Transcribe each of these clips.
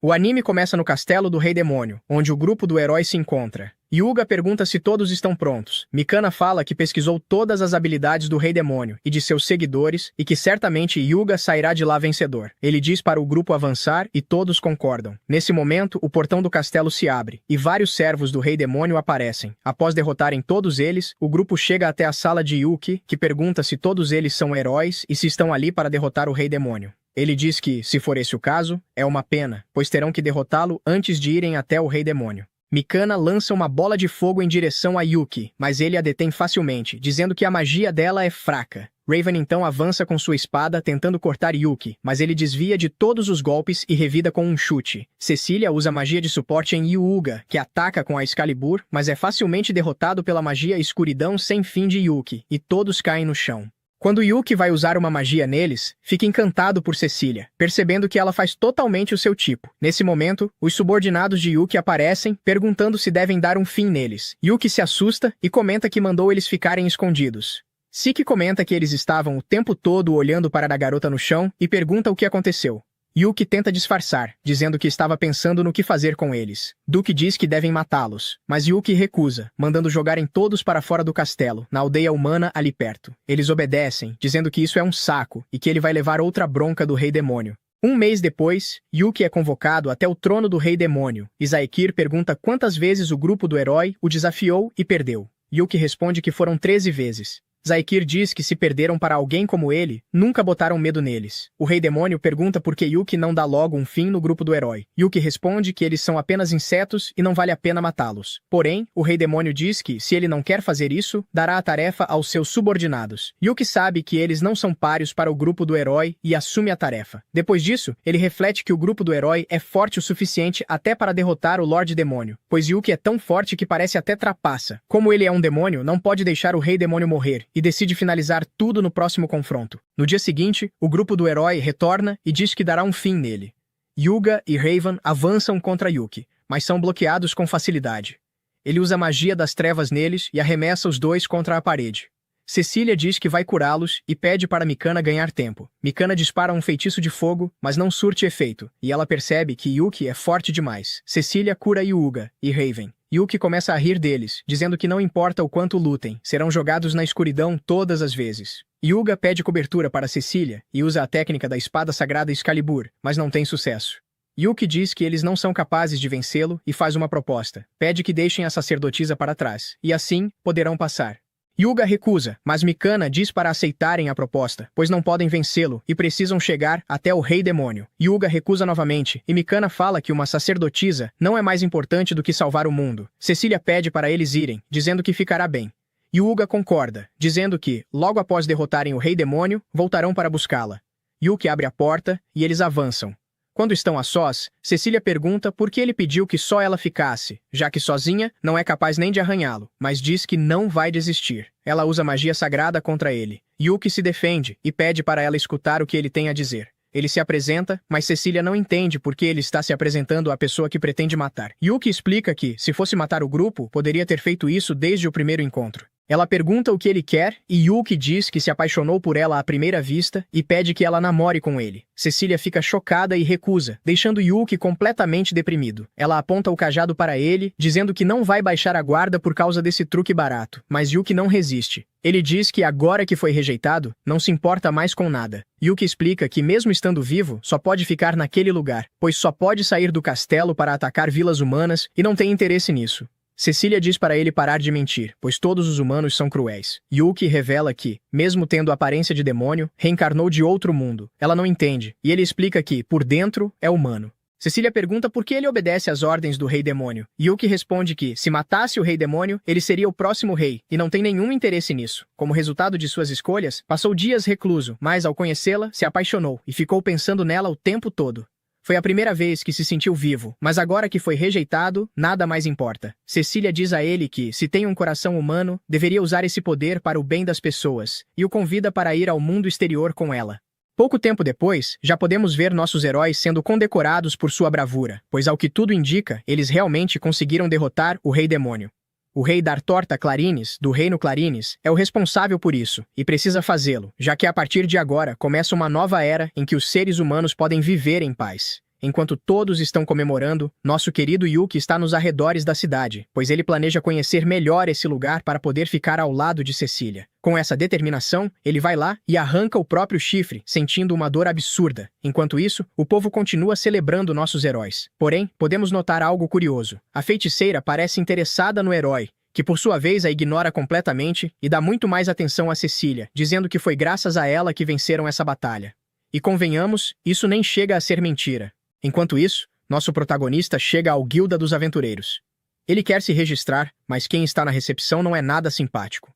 O anime começa no castelo do Rei Demônio, onde o grupo do herói se encontra. Yuga pergunta se todos estão prontos. Mikana fala que pesquisou todas as habilidades do Rei Demônio e de seus seguidores e que certamente Yuga sairá de lá vencedor. Ele diz para o grupo avançar e todos concordam. Nesse momento, o portão do castelo se abre e vários servos do Rei Demônio aparecem. Após derrotarem todos eles, o grupo chega até a sala de Yuki, que pergunta se todos eles são heróis e se estão ali para derrotar o Rei Demônio. Ele diz que, se for esse o caso, é uma pena, pois terão que derrotá-lo antes de irem até o Rei Demônio. Mikana lança uma bola de fogo em direção a Yuki, mas ele a detém facilmente, dizendo que a magia dela é fraca. Raven então avança com sua espada tentando cortar Yuki, mas ele desvia de todos os golpes e revida com um chute. Cecília usa magia de suporte em Hyuga, que ataca com a Excalibur, mas é facilmente derrotado pela magia escuridão sem fim de Yuki, e todos caem no chão. Quando Yuki vai usar uma magia neles, fica encantado por Cecília, percebendo que ela faz totalmente o seu tipo. Nesse momento, os subordinados de Yuki aparecem, perguntando se devem dar um fim neles. Yuki se assusta e comenta que mandou eles ficarem escondidos. Siki comenta que eles estavam o tempo todo olhando para a garota no chão e pergunta o que aconteceu. Yuki tenta disfarçar, dizendo que estava pensando no que fazer com eles. Duke diz que devem matá-los, mas Yuki recusa, mandando jogarem todos para fora do castelo, na aldeia humana ali perto. Eles obedecem, dizendo que isso é um saco e que ele vai levar outra bronca do Rei Demônio. Um mês depois, Yuki é convocado até o trono do Rei Demônio. Zaekir pergunta quantas vezes o grupo do herói o desafiou e perdeu. Yuki responde que foram 13 vezes. Zaekir diz que se perderam para alguém como ele, nunca botaram medo neles. O Rei Demônio pergunta por que Yuki não dá logo um fim no grupo do herói. Yuki responde que eles são apenas insetos e não vale a pena matá-los. Porém, o Rei Demônio diz que, se ele não quer fazer isso, dará a tarefa aos seus subordinados. Yuki sabe que eles não são páreos para o grupo do herói e assume a tarefa. Depois disso, ele reflete que o grupo do herói é forte o suficiente até para derrotar o Lorde Demônio, pois Yuki é tão forte que parece até trapaça. Como ele é um demônio, não pode deixar o Rei Demônio morrer, e decide finalizar tudo no próximo confronto. No dia seguinte, o grupo do herói retorna e diz que dará um fim nele. Yuga e Raven avançam contra Yuki, mas são bloqueados com facilidade. Ele usa a magia das trevas neles e arremessa os dois contra a parede. Cecília diz que vai curá-los e pede para Mikana ganhar tempo. Mikana dispara um feitiço de fogo, mas não surte efeito, e ela percebe que Yuki é forte demais. Cecília cura Yuga e Raven. Yuki começa a rir deles, dizendo que não importa o quanto lutem, serão jogados na escuridão todas as vezes. Yuga pede cobertura para Cecília e usa a técnica da espada sagrada Excalibur, mas não tem sucesso. Yuki diz que eles não são capazes de vencê-lo e faz uma proposta. Pede que deixem a sacerdotisa para trás, e assim poderão passar. Yuga recusa, mas Mikana diz para aceitarem a proposta, pois não podem vencê-lo e precisam chegar até o Rei Demônio. Yuga recusa novamente, e Mikana fala que uma sacerdotisa não é mais importante do que salvar o mundo. Cecília pede para eles irem, dizendo que ficará bem. Yuga concorda, dizendo que, logo após derrotarem o Rei Demônio, voltarão para buscá-la. Yuki abre a porta e eles avançam. Quando estão a sós, Cecília pergunta por que ele pediu que só ela ficasse, já que sozinha não é capaz nem de arranhá-lo, mas diz que não vai desistir. Ela usa magia sagrada contra ele. Yuki se defende e pede para ela escutar o que ele tem a dizer. Ele se apresenta, mas Cecília não entende por que ele está se apresentando à pessoa que pretende matar. Yuki explica que, se fosse matar o grupo, poderia ter feito isso desde o primeiro encontro. Ela pergunta o que ele quer e Yuki diz que se apaixonou por ela à primeira vista e pede que ela namore com ele. Cecília fica chocada e recusa, deixando Yuki completamente deprimido. Ela aponta o cajado para ele, dizendo que não vai baixar a guarda por causa desse truque barato, mas Yuki não resiste. Ele diz que agora que foi rejeitado, não se importa mais com nada. Yuki explica que mesmo estando vivo, só pode ficar naquele lugar, pois só pode sair do castelo para atacar vilas humanas e não tem interesse nisso. Cecília diz para ele parar de mentir, pois todos os humanos são cruéis. Yuki revela que, mesmo tendo a aparência de demônio, reencarnou de outro mundo. Ela não entende, e ele explica que, por dentro, é humano. Cecília pergunta por que ele obedece às ordens do Rei Demônio. Yuki responde que, se matasse o Rei Demônio, ele seria o próximo rei, e não tem nenhum interesse nisso. Como resultado de suas escolhas, passou dias recluso, mas ao conhecê-la, se apaixonou, e ficou pensando nela o tempo todo. Foi a primeira vez que se sentiu vivo, mas agora que foi rejeitado, nada mais importa. Cecília diz a ele que, se tem um coração humano, deveria usar esse poder para o bem das pessoas, e o convida para ir ao mundo exterior com ela. Pouco tempo depois, já podemos ver nossos heróis sendo condecorados por sua bravura, pois ao que tudo indica, eles realmente conseguiram derrotar o Rei Demônio. O rei Dartorta Clarines, do Reino Clarines, é o responsável por isso, e precisa fazê-lo, já que a partir de agora começa uma nova era em que os seres humanos podem viver em paz. enquanto todos estão comemorando, nosso querido Yuki está nos arredores da cidade, pois ele planeja conhecer melhor esse lugar para poder ficar ao lado de Cecília. Com essa determinação, ele vai lá e arranca o próprio chifre, sentindo uma dor absurda. Enquanto isso, o povo continua celebrando nossos heróis. Porém, podemos notar algo curioso. A feiticeira parece interessada no herói, que por sua vez a ignora completamente e dá muito mais atenção a Cecília, dizendo que foi graças a ela que venceram essa batalha. E convenhamos, isso nem chega a ser mentira. Enquanto isso, nosso protagonista chega ao Guilda dos Aventureiros. Ele quer se registrar, mas quem está na recepção não é nada simpático.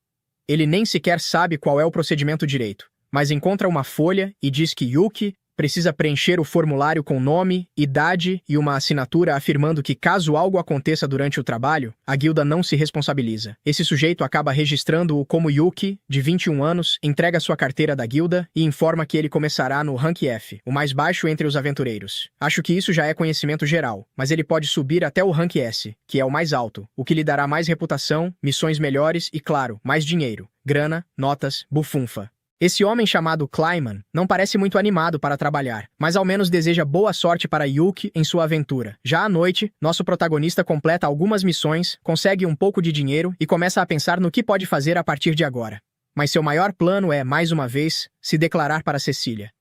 Ele nem sequer sabe qual é o procedimento direito, mas encontra uma folha e diz que Yuki precisa preencher o formulário com nome, idade e uma assinatura afirmando que caso algo aconteça durante o trabalho, a guilda não se responsabiliza. Esse sujeito acaba registrando-o como Yuki, de 21 anos, entrega sua carteira da guilda e informa que ele começará no Rank F, o mais baixo entre os aventureiros. Acho que isso já é conhecimento geral, mas ele pode subir até o Rank S, que é o mais alto, o que lhe dará mais reputação, missões melhores e, claro, mais dinheiro, grana, notas, bufunfa. Esse homem chamado Clayman não parece muito animado para trabalhar, mas ao menos deseja boa sorte para Yuki em sua aventura. Já à noite, nosso protagonista completa algumas missões, consegue um pouco de dinheiro e começa a pensar no que pode fazer a partir de agora. Mas seu maior plano é, mais uma vez, se declarar para Cecília.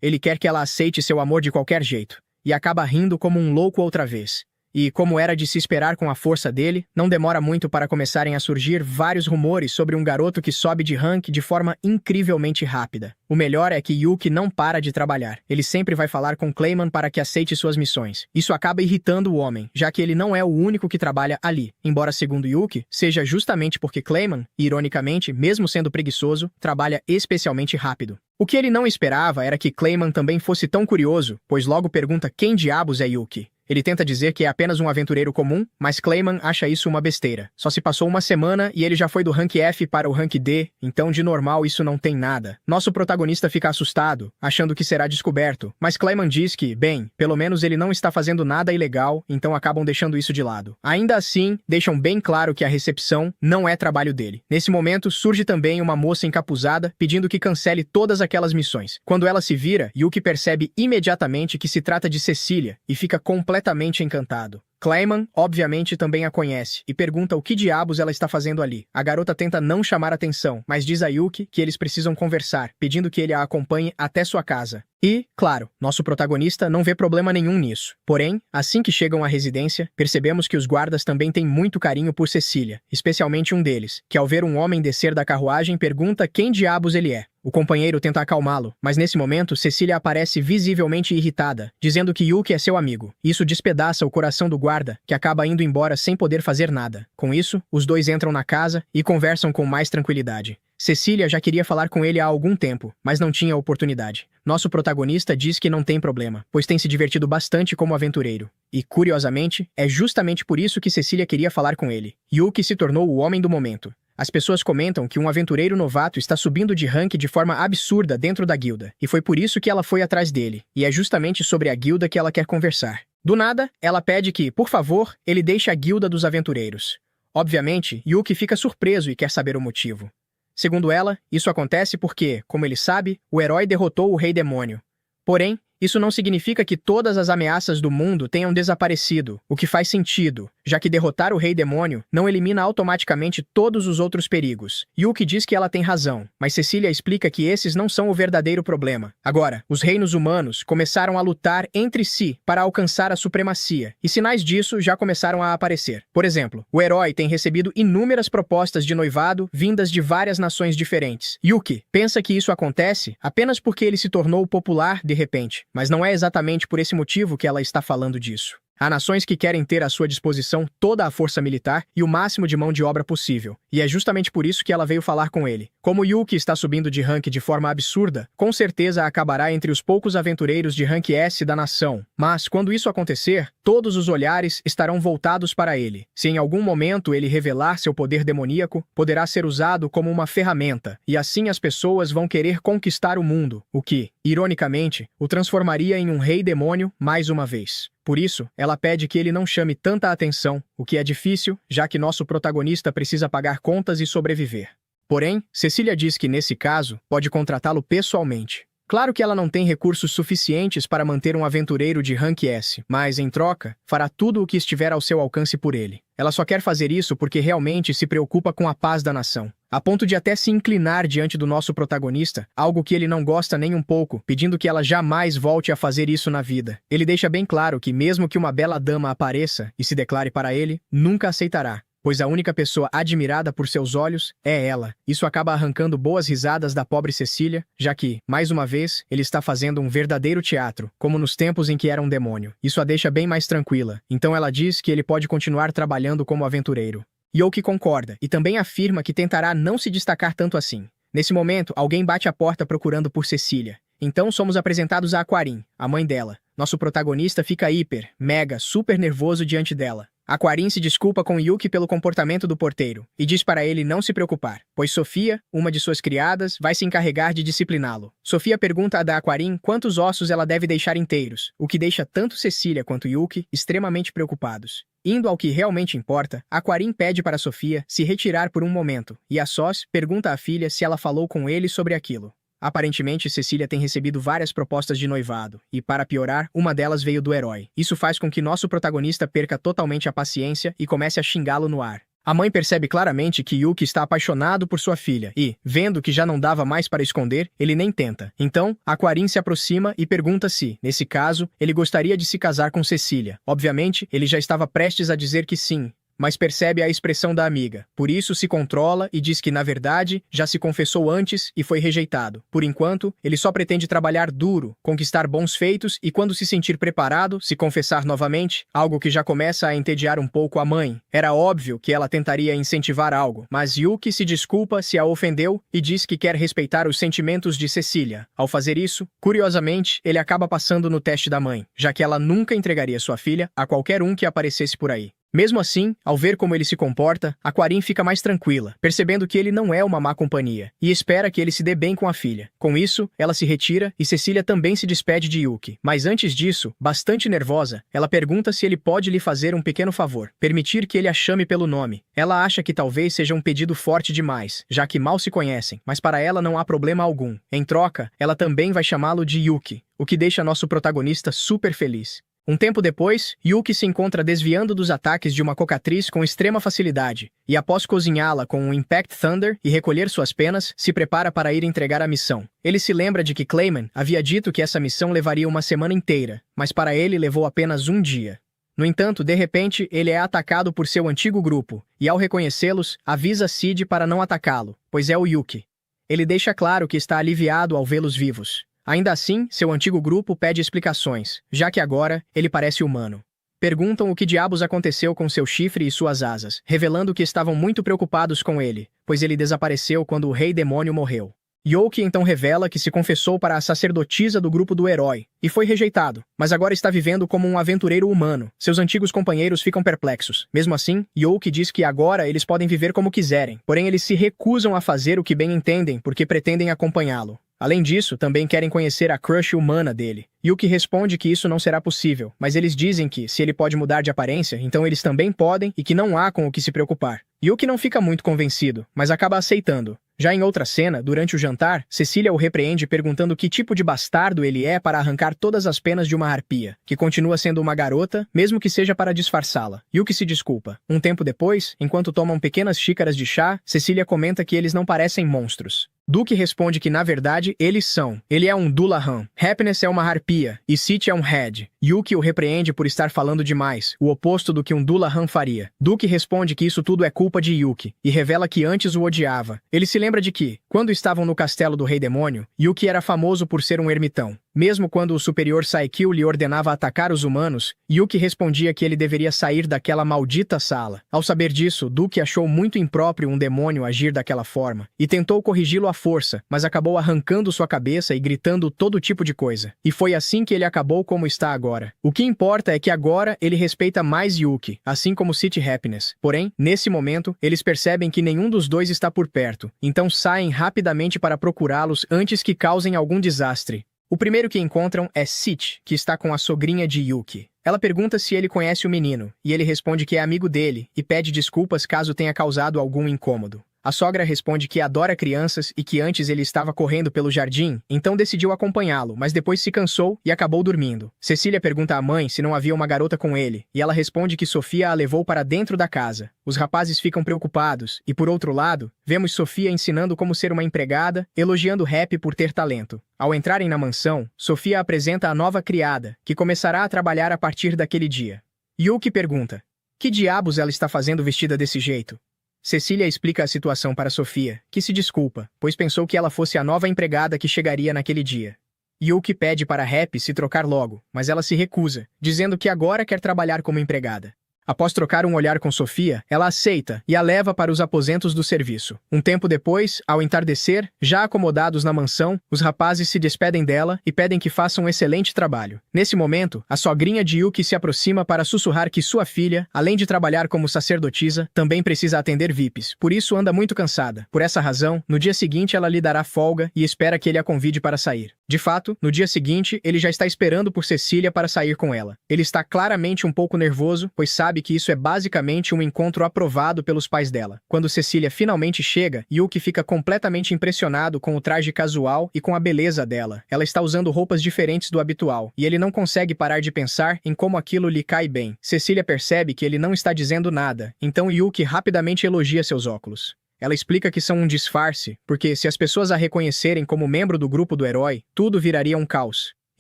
Ele quer que ela aceite seu amor de qualquer jeito, e acaba rindo como um louco outra vez. E, como era de se esperar com a força dele, não demora muito para começarem a surgir vários rumores sobre um garoto que sobe de rank de forma incrivelmente rápida. O melhor é que Yuki não para de trabalhar. Ele sempre vai falar com Clayman para que aceite suas missões. Isso acaba irritando o homem, já que ele não é o único que trabalha ali. Embora, segundo Yuki, seja justamente porque Clayman, ironicamente, mesmo sendo preguiçoso, trabalha especialmente rápido. O que ele não esperava era que Clayman também fosse tão curioso, pois logo pergunta quem diabos é Yuki. Ele tenta dizer que é apenas um aventureiro comum, mas Clayman acha isso uma besteira. Só se passou uma semana e ele já foi do Rank F para o Rank D, então de normal isso não tem nada. Nosso protagonista fica assustado, achando que será descoberto, mas Clayman diz que, bem, pelo menos ele não está fazendo nada ilegal, então acabam deixando isso de lado. Ainda assim, deixam bem claro que a recepção não é trabalho dele. Nesse momento, surge também uma moça encapuzada, pedindo que cancele todas aquelas missões. Quando ela se vira, Yuki percebe imediatamente que se trata de Cecília e fica completamente encantado. Clayman, obviamente, também a conhece e pergunta o que diabos ela está fazendo ali. A garota tenta não chamar atenção, mas diz a Yuki que eles precisam conversar, pedindo que ele a acompanhe até sua casa. E, claro, nosso protagonista não vê problema nenhum nisso. Porém, assim que chegam à residência, percebemos que os guardas também têm muito carinho por Cecília, especialmente um deles, que ao ver um homem descer da carruagem pergunta quem diabos ele é. O companheiro tenta acalmá-lo, mas nesse momento Cecília aparece visivelmente irritada, dizendo que Yuki é seu amigo. Isso despedaça o coração do guarda, que acaba indo embora sem poder fazer nada. Com isso, os dois entram na casa e conversam com mais tranquilidade. Cecília já queria falar com ele há algum tempo, mas não tinha oportunidade. Nosso protagonista diz que não tem problema, pois tem se divertido bastante como aventureiro. E, curiosamente, é justamente por isso que Cecília queria falar com ele. Yuki se tornou o homem do momento. As pessoas comentam que um aventureiro novato está subindo de rank de forma absurda dentro da guilda, e foi por isso que ela foi atrás dele, e é justamente sobre a guilda que ela quer conversar. Do nada, ela pede que, por favor, ele deixe a guilda dos aventureiros. Obviamente, Yuki fica surpreso e quer saber o motivo. Segundo ela, isso acontece porque, como ele sabe, o herói derrotou o Rei Demônio. Porém, isso não significa que todas as ameaças do mundo tenham desaparecido, o que faz sentido, já que derrotar o Rei Demônio não elimina automaticamente todos os outros perigos. Yuki diz que ela tem razão, mas Cecília explica que esses não são o verdadeiro problema. Agora, os reinos humanos começaram a lutar entre si para alcançar a supremacia, e sinais disso já começaram a aparecer. Por exemplo, o herói tem recebido inúmeras propostas de noivado vindas de várias nações diferentes. Yuki pensa que isso acontece apenas porque ele se tornou popular de repente, mas não é exatamente por esse motivo que ela está falando disso. Há nações que querem ter à sua disposição toda a força militar e o máximo de mão de obra possível, e é justamente por isso que ela veio falar com ele. Como Yuki está subindo de rank de forma absurda, com certeza acabará entre os poucos aventureiros de rank S da nação. Mas, quando isso acontecer, todos os olhares estarão voltados para ele. Se em algum momento ele revelar seu poder demoníaco, poderá ser usado como uma ferramenta, e assim as pessoas vão querer conquistar o mundo, o que, ironicamente, o transformaria em um rei demônio mais uma vez. Por isso, ela pede que ele não chame tanta atenção, o que é difícil, já que nosso protagonista precisa pagar contas e sobreviver. Porém, Cecília diz que nesse caso, pode contratá-lo pessoalmente. Claro que ela não tem recursos suficientes para manter um aventureiro de rank S, mas, em troca, fará tudo o que estiver ao seu alcance por ele. Ela só quer fazer isso porque realmente se preocupa com a paz da nação, a ponto de até se inclinar diante do nosso protagonista, algo que ele não gosta nem um pouco, pedindo que ela jamais volte a fazer isso na vida. Ele deixa bem claro que mesmo que uma bela dama apareça e se declare para ele, nunca aceitará, pois a única pessoa admirada por seus olhos é ela. Isso acaba arrancando boas risadas da pobre Cecília, já que, mais uma vez, ele está fazendo um verdadeiro teatro, como nos tempos em que era um demônio. Isso a deixa bem mais tranquila, então ela diz que ele pode continuar trabalhando como aventureiro. Yoki concorda, e também afirma que tentará não se destacar tanto assim. Nesse momento, alguém bate à porta procurando por Cecília. Então somos apresentados a Aquarim, a mãe dela. Nosso protagonista fica hiper, mega, super nervoso diante dela. Aquarim se desculpa com Yuki pelo comportamento do porteiro e diz para ele não se preocupar, pois Sofia, uma de suas criadas, vai se encarregar de discipliná-lo. Sofia pergunta a da Aquarim quantos ossos ela deve deixar inteiros, o que deixa tanto Cecília quanto Yuki extremamente preocupados. Indo ao que realmente importa, Aquarim pede para Sofia se retirar por um momento, e a sós pergunta à filha se ela falou com ele sobre aquilo. Aparentemente, Cecília tem recebido várias propostas de noivado, e, para piorar, uma delas veio do herói. Isso faz com que nosso protagonista perca totalmente a paciência e comece a xingá-lo no ar. A mãe percebe claramente que Yuki está apaixonado por sua filha e, vendo que já não dava mais para esconder, ele nem tenta. Então, Aquarim se aproxima e pergunta se, nesse caso, ele gostaria de se casar com Cecília. Obviamente, ele já estava prestes a dizer que sim, mas percebe a expressão da amiga. Por isso se controla e diz que, na verdade, já se confessou antes e foi rejeitado. Por enquanto, ele só pretende trabalhar duro, conquistar bons feitos e, quando se sentir preparado, se confessar novamente, algo que já começa a entediar um pouco a mãe. Era óbvio que ela tentaria incentivar algo, mas Yuki se desculpa se a ofendeu e diz que quer respeitar os sentimentos de Cecília. Ao fazer isso, curiosamente, ele acaba passando no teste da mãe, já que ela nunca entregaria sua filha a qualquer um que aparecesse por aí. Mesmo assim, ao ver como ele se comporta, Aquarim fica mais tranquila, percebendo que ele não é uma má companhia, e espera que ele se dê bem com a filha. Com isso, ela se retira e Cecília também se despede de Yuki. Mas antes disso, bastante nervosa, ela pergunta se ele pode lhe fazer um pequeno favor, permitir que ele a chame pelo nome. Ela acha que talvez seja um pedido forte demais, já que mal se conhecem, mas para ela não há problema algum. Em troca, ela também vai chamá-lo de Yuki, o que deixa nosso protagonista super feliz. Um tempo depois, Yuki se encontra desviando dos ataques de uma cocatriz com extrema facilidade, e após cozinhá-la com um Impact Thunder e recolher suas penas, se prepara para ir entregar a missão. Ele se lembra de que Clayman havia dito que essa missão levaria uma semana inteira, mas para ele levou apenas um dia. No entanto, de repente, ele é atacado por seu antigo grupo, e ao reconhecê-los, avisa Sid para não atacá-lo, pois é o Yuki. Ele deixa claro que está aliviado ao vê-los vivos. Ainda assim, seu antigo grupo pede explicações, já que agora ele parece humano. Perguntam o que diabos aconteceu com seu chifre e suas asas, revelando que estavam muito preocupados com ele, pois ele desapareceu quando o Rei Demônio morreu. Yoki então revela que se confessou para a sacerdotisa do grupo do herói, e foi rejeitado, mas agora está vivendo como um aventureiro humano. Seus antigos companheiros ficam perplexos. Mesmo assim, Yoki diz que agora eles podem viver como quiserem, porém eles se recusam a fazer o que bem entendem porque pretendem acompanhá-lo. Além disso, também querem conhecer a crush humana dele. Yuki responde que isso não será possível, mas eles dizem que, se ele pode mudar de aparência, então eles também podem e que não há com o que se preocupar. Yuki não fica muito convencido, mas acaba aceitando. Já em outra cena, durante o jantar, Cecília o repreende perguntando que tipo de bastardo ele é para arrancar todas as penas de uma harpia, que continua sendo uma garota, mesmo que seja para disfarçá-la. Yuki se desculpa. Um tempo depois, enquanto tomam pequenas xícaras de chá, Cecília comenta que eles não parecem monstros. Duke responde que, na verdade, eles são. Ele é um Dullahan. Happiness é uma harpia, e City é um head. Yuki o repreende por estar falando demais, o oposto do que um Dullahan faria. Duke responde que isso tudo é culpa de Yuki, e revela que antes o odiava. Ele se lembra de que, quando estavam no castelo do Rei Demônio, Yuki era famoso por ser um ermitão. Mesmo quando o superior Saikyo lhe ordenava atacar os humanos, Yuki respondia que ele deveria sair daquela maldita sala. Ao saber disso, Duke achou muito impróprio um demônio agir daquela forma, e tentou corrigi-lo à força, mas acabou arrancando sua cabeça e gritando todo tipo de coisa. E foi assim que ele acabou como está agora. O que importa é que agora ele respeita mais Yuki, assim como City Happiness. Porém, nesse momento, eles percebem que nenhum dos dois está por perto, então saem rapidamente para procurá-los antes que causem algum desastre. O primeiro que encontram é City, que está com a sogrinha de Yuki. Ela pergunta se ele conhece o menino, e ele responde que é amigo dele, e pede desculpas caso tenha causado algum incômodo. A sogra responde que adora crianças e que antes ele estava correndo pelo jardim, então decidiu acompanhá-lo, mas depois se cansou e acabou dormindo. Cecília pergunta à mãe se não havia uma garota com ele, e ela responde que Sofia a levou para dentro da casa. Os rapazes ficam preocupados, e por outro lado, vemos Sofia ensinando como ser uma empregada, elogiando Happy por ter talento. Ao entrarem na mansão, Sofia apresenta a nova criada, que começará a trabalhar a partir daquele dia. Yuki pergunta: que diabos ela está fazendo vestida desse jeito? Cecília explica a situação para Sofia, que se desculpa, pois pensou que ela fosse a nova empregada que chegaria naquele dia. Yuki pede para Happy se trocar logo, mas ela se recusa, dizendo que agora quer trabalhar como empregada. Após trocar um olhar com Sofia, ela aceita e a leva para os aposentos do serviço. Um tempo depois, ao entardecer, já acomodados na mansão, os rapazes se despedem dela e pedem que faça um excelente trabalho. Nesse momento, a sogrinha de Yuki se aproxima para sussurrar que sua filha, além de trabalhar como sacerdotisa, também precisa atender VIPs, por isso anda muito cansada. Por essa razão, no dia seguinte ela lhe dará folga e espera que ele a convide para sair. De fato, no dia seguinte, ele já está esperando por Cecília para sair com ela. Ele está claramente um pouco nervoso, pois sabe que isso é basicamente um encontro aprovado pelos pais dela. Quando Cecília finalmente chega, Yuki fica completamente impressionado com o traje casual e com a beleza dela. Ela está usando roupas diferentes do habitual, e ele não consegue parar de pensar em como aquilo lhe cai bem. Cecília percebe que ele não está dizendo nada, então Yuki rapidamente elogia seus óculos. Ela explica que são um disfarce, porque se as pessoas a reconhecerem como membro do grupo do herói, tudo viraria um caos.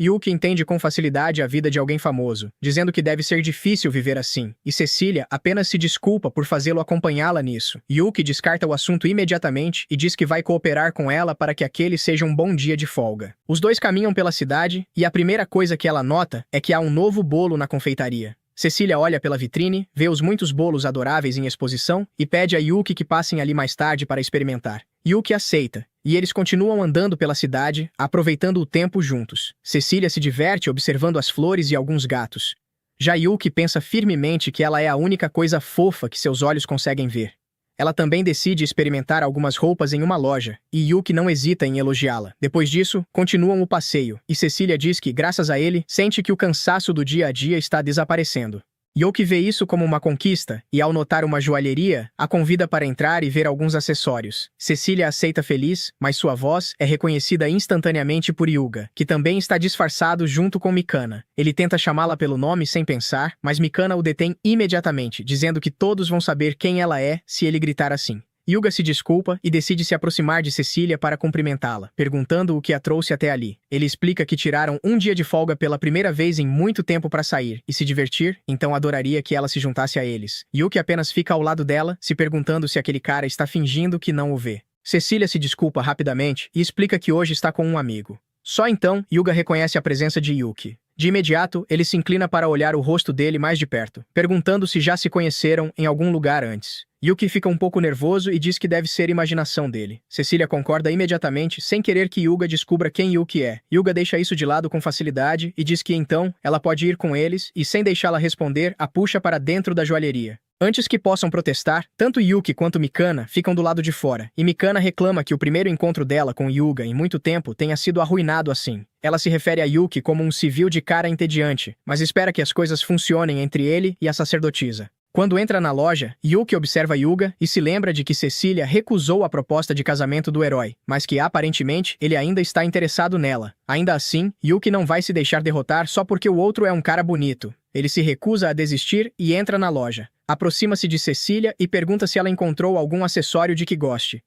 Yuki entende com facilidade a vida de alguém famoso, dizendo que deve ser difícil viver assim, e Cecília apenas se desculpa por fazê-lo acompanhá-la nisso. Yuki descarta o assunto imediatamente e diz que vai cooperar com ela para que aquele seja um bom dia de folga. Os dois caminham pela cidade, e a primeira coisa que ela nota é que há um novo bolo na confeitaria. Cecília olha pela vitrine, vê os muitos bolos adoráveis em exposição e pede a Yuki que passem ali mais tarde para experimentar. Yuki aceita, e eles continuam andando pela cidade, aproveitando o tempo juntos. Cecília se diverte observando as flores e alguns gatos. Já Yuki pensa firmemente que ela é a única coisa fofa que seus olhos conseguem ver. Ela também decide experimentar algumas roupas em uma loja, e Yuki não hesita em elogiá-la. Depois disso, continuam o passeio, e Cecília diz que, graças a ele, sente que o cansaço do dia a dia está desaparecendo. Yuki vê isso como uma conquista, e ao notar uma joalheria, a convida para entrar e ver alguns acessórios. Cecília aceita feliz, mas sua voz é reconhecida instantaneamente por Yuga, que também está disfarçado junto com Mikana. Ele tenta chamá-la pelo nome sem pensar, mas Mikana o detém imediatamente, dizendo que todos vão saber quem ela é se ele gritar assim. Yuga se desculpa e decide se aproximar de Cecília para cumprimentá-la, perguntando o que a trouxe até ali. Ele explica que tiraram um dia de folga pela primeira vez em muito tempo para sair e se divertir, então adoraria que ela se juntasse a eles. Yuki apenas fica ao lado dela, se perguntando se aquele cara está fingindo que não o vê. Cecília se desculpa rapidamente e explica que hoje está com um amigo. Só então, Yuga reconhece a presença de Yuki. De imediato, ele se inclina para olhar o rosto dele mais de perto, perguntando se já se conheceram em algum lugar antes. Yuki fica um pouco nervoso e diz que deve ser imaginação dele. Cecília concorda imediatamente, sem querer que Yuga descubra quem Yuki é. Yuga deixa isso de lado com facilidade e diz que então ela pode ir com eles e, sem deixá-la responder, a puxa para dentro da joalheria. Antes que possam protestar, tanto Yuki quanto Mikana ficam do lado de fora, e Mikana reclama que o primeiro encontro dela com Yuga em muito tempo tenha sido arruinado assim. Ela se refere a Yuki como um civil de cara entediante, mas espera que as coisas funcionem entre ele e a sacerdotisa. Quando entra na loja, Yuki observa Yuga e se lembra de que Cecília recusou a proposta de casamento do herói, mas que aparentemente ele ainda está interessado nela. Ainda assim, Yuki não vai se deixar derrotar só porque o outro é um cara bonito. Ele se recusa a desistir e entra na loja. Aproxima-se de Cecília e pergunta se ela encontrou algum acessório de que goste.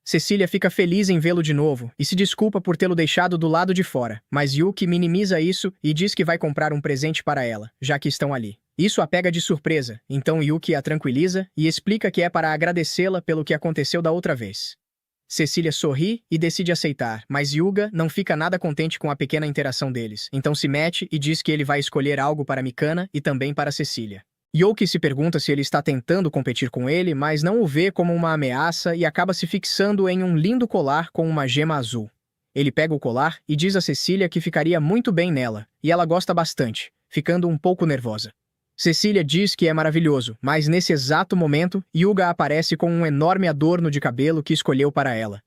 Cecília fica feliz em vê-lo de novo e se desculpa por tê-lo deixado do lado de fora, mas Yuki minimiza isso e diz que vai comprar um presente para ela, já que estão ali. Isso a pega de surpresa, então Yuki a tranquiliza e explica que é para agradecê-la pelo que aconteceu da outra vez. Cecília sorri e decide aceitar, mas Yuga não fica nada contente com a pequena interação deles, então se mete e diz que ele vai escolher algo para Mikana e também para Cecília. Yuki se pergunta se ele está tentando competir com ele, mas não o vê como uma ameaça e acaba se fixando em um lindo colar com uma gema azul. Ele pega o colar e diz a Cecília que ficaria muito bem nela, e ela gosta bastante, ficando um pouco nervosa. Cecília diz que é maravilhoso, mas nesse exato momento, Yuga aparece com um enorme adorno de cabelo que escolheu para ela.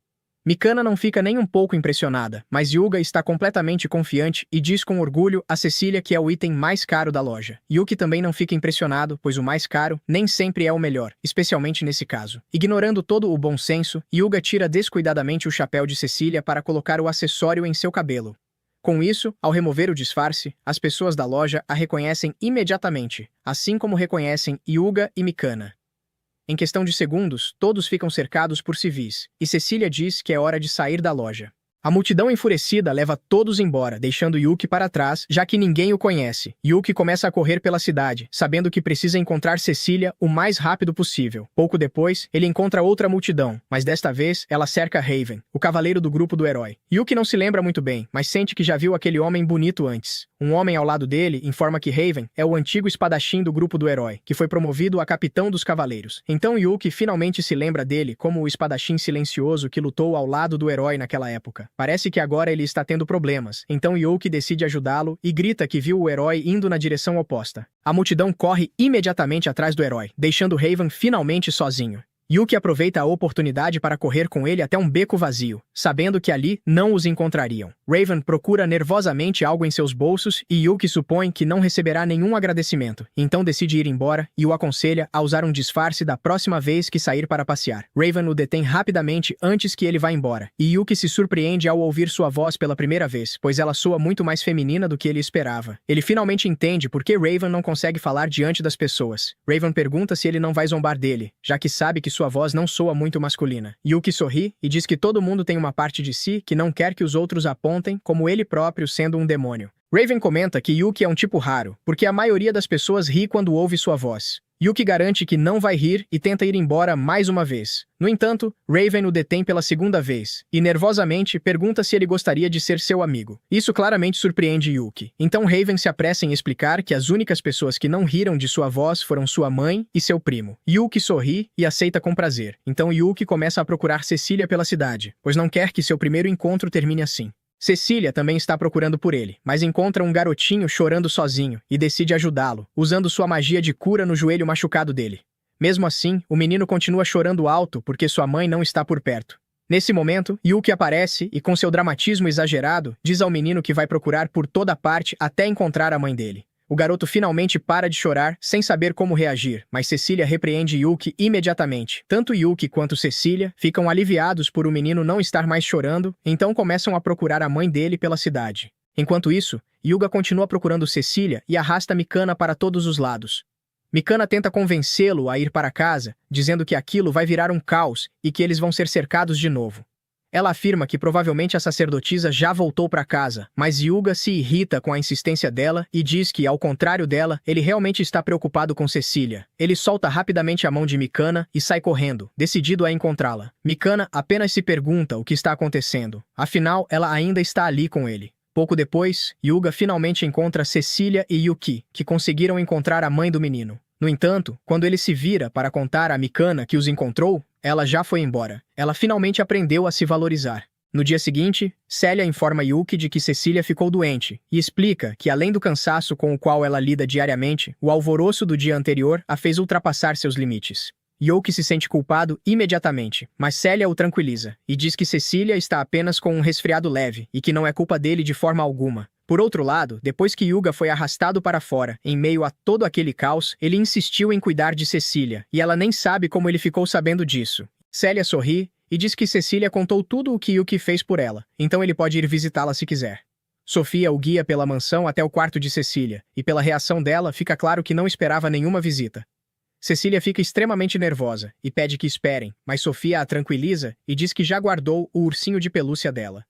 Mikana não fica nem um pouco impressionada, mas Yuga está completamente confiante e diz com orgulho a Cecília que é o item mais caro da loja. Yuki também não fica impressionado, pois o mais caro nem sempre é o melhor, especialmente nesse caso. Ignorando todo o bom senso, Yuga tira descuidadamente o chapéu de Cecília para colocar o acessório em seu cabelo. Com isso, ao remover o disfarce, as pessoas da loja a reconhecem imediatamente, assim como reconhecem Yuga e Mikana. Em questão de segundos, todos ficam cercados por civis, e Cecília diz que é hora de sair da loja. A multidão enfurecida leva todos embora, deixando Yuki para trás, já que ninguém o conhece. Yuki começa a correr pela cidade, sabendo que precisa encontrar Cecília o mais rápido possível. Pouco depois, ele encontra outra multidão, mas desta vez ela cerca Raven, o cavaleiro do grupo do herói. Yuki não se lembra muito bem, mas sente que já viu aquele homem bonito antes. Um homem ao lado dele informa que Raven é o antigo espadachim do grupo do herói, que foi promovido a capitão dos cavaleiros. Então Yuki finalmente se lembra dele como o espadachim silencioso que lutou ao lado do herói naquela época. Parece que agora ele está tendo problemas, então Yuki decide ajudá-lo e grita que viu o herói indo na direção oposta. A multidão corre imediatamente atrás do herói, deixando Raven finalmente sozinho. Yuki aproveita a oportunidade para correr com ele até um beco vazio, sabendo que ali não os encontrariam. Raven procura nervosamente algo em seus bolsos e Yuki supõe que não receberá nenhum agradecimento, então decide ir embora e o aconselha a usar um disfarce da próxima vez que sair para passear. Raven o detém rapidamente antes que ele vá embora, e Yuki se surpreende ao ouvir sua voz pela primeira vez, pois ela soa muito mais feminina do que ele esperava. Ele finalmente entende por que Raven não consegue falar diante das pessoas. Raven pergunta se ele não vai zombar dele, já que sabe que sua voz não soa muito masculina. Yuki sorri e diz que todo mundo tem uma parte de si que não quer que os outros apontem como ele próprio sendo um demônio. Raven comenta que Yuki é um tipo raro, porque a maioria das pessoas ri quando ouve sua voz. Yuki garante que não vai rir e tenta ir embora mais uma vez. No entanto, Raven o detém pela segunda vez, e nervosamente pergunta se ele gostaria de ser seu amigo. Isso claramente surpreende Yuki. Então Raven se apressa em explicar que as únicas pessoas que não riram de sua voz foram sua mãe e seu primo. Yuki sorri e aceita com prazer. Então Yuki começa a procurar Cecília pela cidade, pois não quer que seu primeiro encontro termine assim. Cecília também está procurando por ele, mas encontra um garotinho chorando sozinho e decide ajudá-lo, usando sua magia de cura no joelho machucado dele. Mesmo assim, o menino continua chorando alto porque sua mãe não está por perto. Nesse momento, Yuki aparece e, com seu dramatismo exagerado, diz ao menino que vai procurar por toda parte até encontrar a mãe dele. O garoto finalmente para de chorar, sem saber como reagir, mas Cecília repreende Yuki imediatamente. Tanto Yuki quanto Cecília ficam aliviados por o menino não estar mais chorando, então começam a procurar a mãe dele pela cidade. Enquanto isso, Yuga continua procurando Cecília e arrasta Mikana para todos os lados. Mikana tenta convencê-lo a ir para casa, dizendo que aquilo vai virar um caos e que eles vão ser cercados de novo. Ela afirma que provavelmente a sacerdotisa já voltou para casa, mas Yuga se irrita com a insistência dela e diz que, ao contrário dela, ele realmente está preocupado com Cecília. Ele solta rapidamente a mão de Mikana e sai correndo, decidido a encontrá-la. Mikana apenas se pergunta o que está acontecendo, afinal, ela ainda está ali com ele. Pouco depois, Yuga finalmente encontra Cecília e Yuki, que conseguiram encontrar a mãe do menino. No entanto, quando ele se vira para contar a Mikana que os encontrou, ela já foi embora. Ela finalmente aprendeu a se valorizar. No dia seguinte, Célia informa Yuki de que Cecília ficou doente e explica que, além do cansaço com o qual ela lida diariamente, o alvoroço do dia anterior a fez ultrapassar seus limites. Yuki se sente culpado imediatamente, mas Célia o tranquiliza e diz que Cecília está apenas com um resfriado leve e que não é culpa dele de forma alguma. Por outro lado, depois que Yuga foi arrastado para fora, em meio a todo aquele caos, ele insistiu em cuidar de Cecília, e ela nem sabe como ele ficou sabendo disso. Célia sorri e diz que Cecília contou tudo o que Yuki fez por ela, então ele pode ir visitá-la se quiser. Sofia o guia pela mansão até o quarto de Cecília, e pela reação dela fica claro que não esperava nenhuma visita. Cecília fica extremamente nervosa e pede que esperem, mas Sofia a tranquiliza e diz que já guardou o ursinho de pelúcia dela.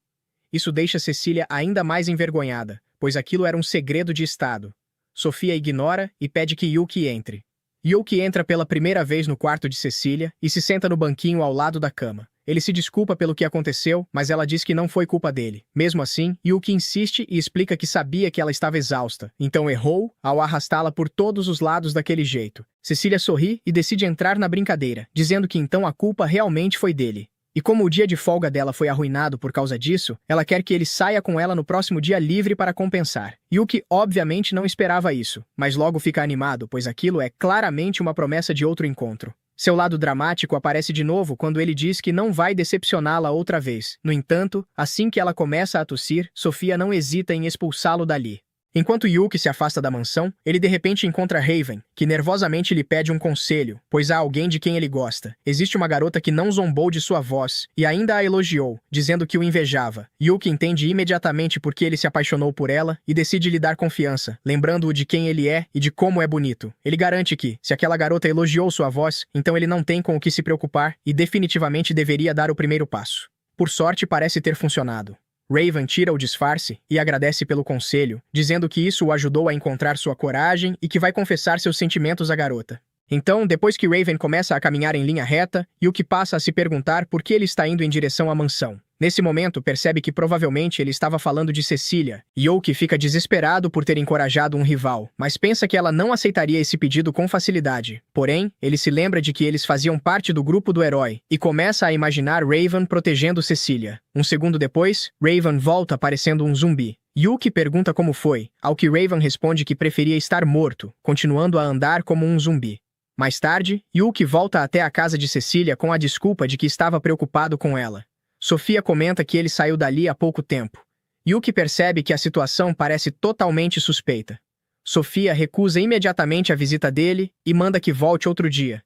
Isso deixa Cecília ainda mais envergonhada, pois aquilo era um segredo de estado. Sofia ignora e pede que Yuki entre. Yuki entra pela primeira vez no quarto de Cecília e se senta no banquinho ao lado da cama. Ele se desculpa pelo que aconteceu, mas ela diz que não foi culpa dele. Mesmo assim, Yuki insiste e explica que sabia que ela estava exausta, então errou ao arrastá-la por todos os lados daquele jeito. Cecília sorri e decide entrar na brincadeira, dizendo que então a culpa realmente foi dele. E como o dia de folga dela foi arruinado por causa disso, ela quer que ele saia com ela no próximo dia livre para compensar. Yuki obviamente não esperava isso, mas logo fica animado, pois aquilo é claramente uma promessa de outro encontro. Seu lado dramático aparece de novo quando ele diz que não vai decepcioná-la outra vez. No entanto, assim que ela começa a tossir, Sofia não hesita em expulsá-lo dali. Enquanto Yuki se afasta da mansão, ele de repente encontra Raven, que nervosamente lhe pede um conselho, pois há alguém de quem ele gosta. Existe uma garota que não zombou de sua voz, e ainda a elogiou, dizendo que o invejava. Yuki entende imediatamente por que ele se apaixonou por ela e decide lhe dar confiança, lembrando-o de quem ele é e de como é bonito. Ele garante que, se aquela garota elogiou sua voz, então ele não tem com o que se preocupar e definitivamente deveria dar o primeiro passo. Por sorte, parece ter funcionado. Raven tira o disfarce e agradece pelo conselho, dizendo que isso o ajudou a encontrar sua coragem e que vai confessar seus sentimentos à garota. Então, depois que Raven começa a caminhar em linha reta, Yuki passa a se perguntar por que ele está indo em direção à mansão. Nesse momento, percebe que provavelmente ele estava falando de Cecília. Yuki fica desesperado por ter encorajado um rival, mas pensa que ela não aceitaria esse pedido com facilidade. Porém, ele se lembra de que eles faziam parte do grupo do herói e começa a imaginar Raven protegendo Cecília. Um segundo depois, Raven volta parecendo um zumbi. Yuki pergunta como foi, ao que Raven responde que preferia estar morto, continuando a andar como um zumbi. Mais tarde, Yuki volta até a casa de Cecília com a desculpa de que estava preocupado com ela. Sofia comenta que ele saiu dali há pouco tempo. Yuki percebe que a situação parece totalmente suspeita. Sofia recusa imediatamente a visita dele e manda que volte outro dia.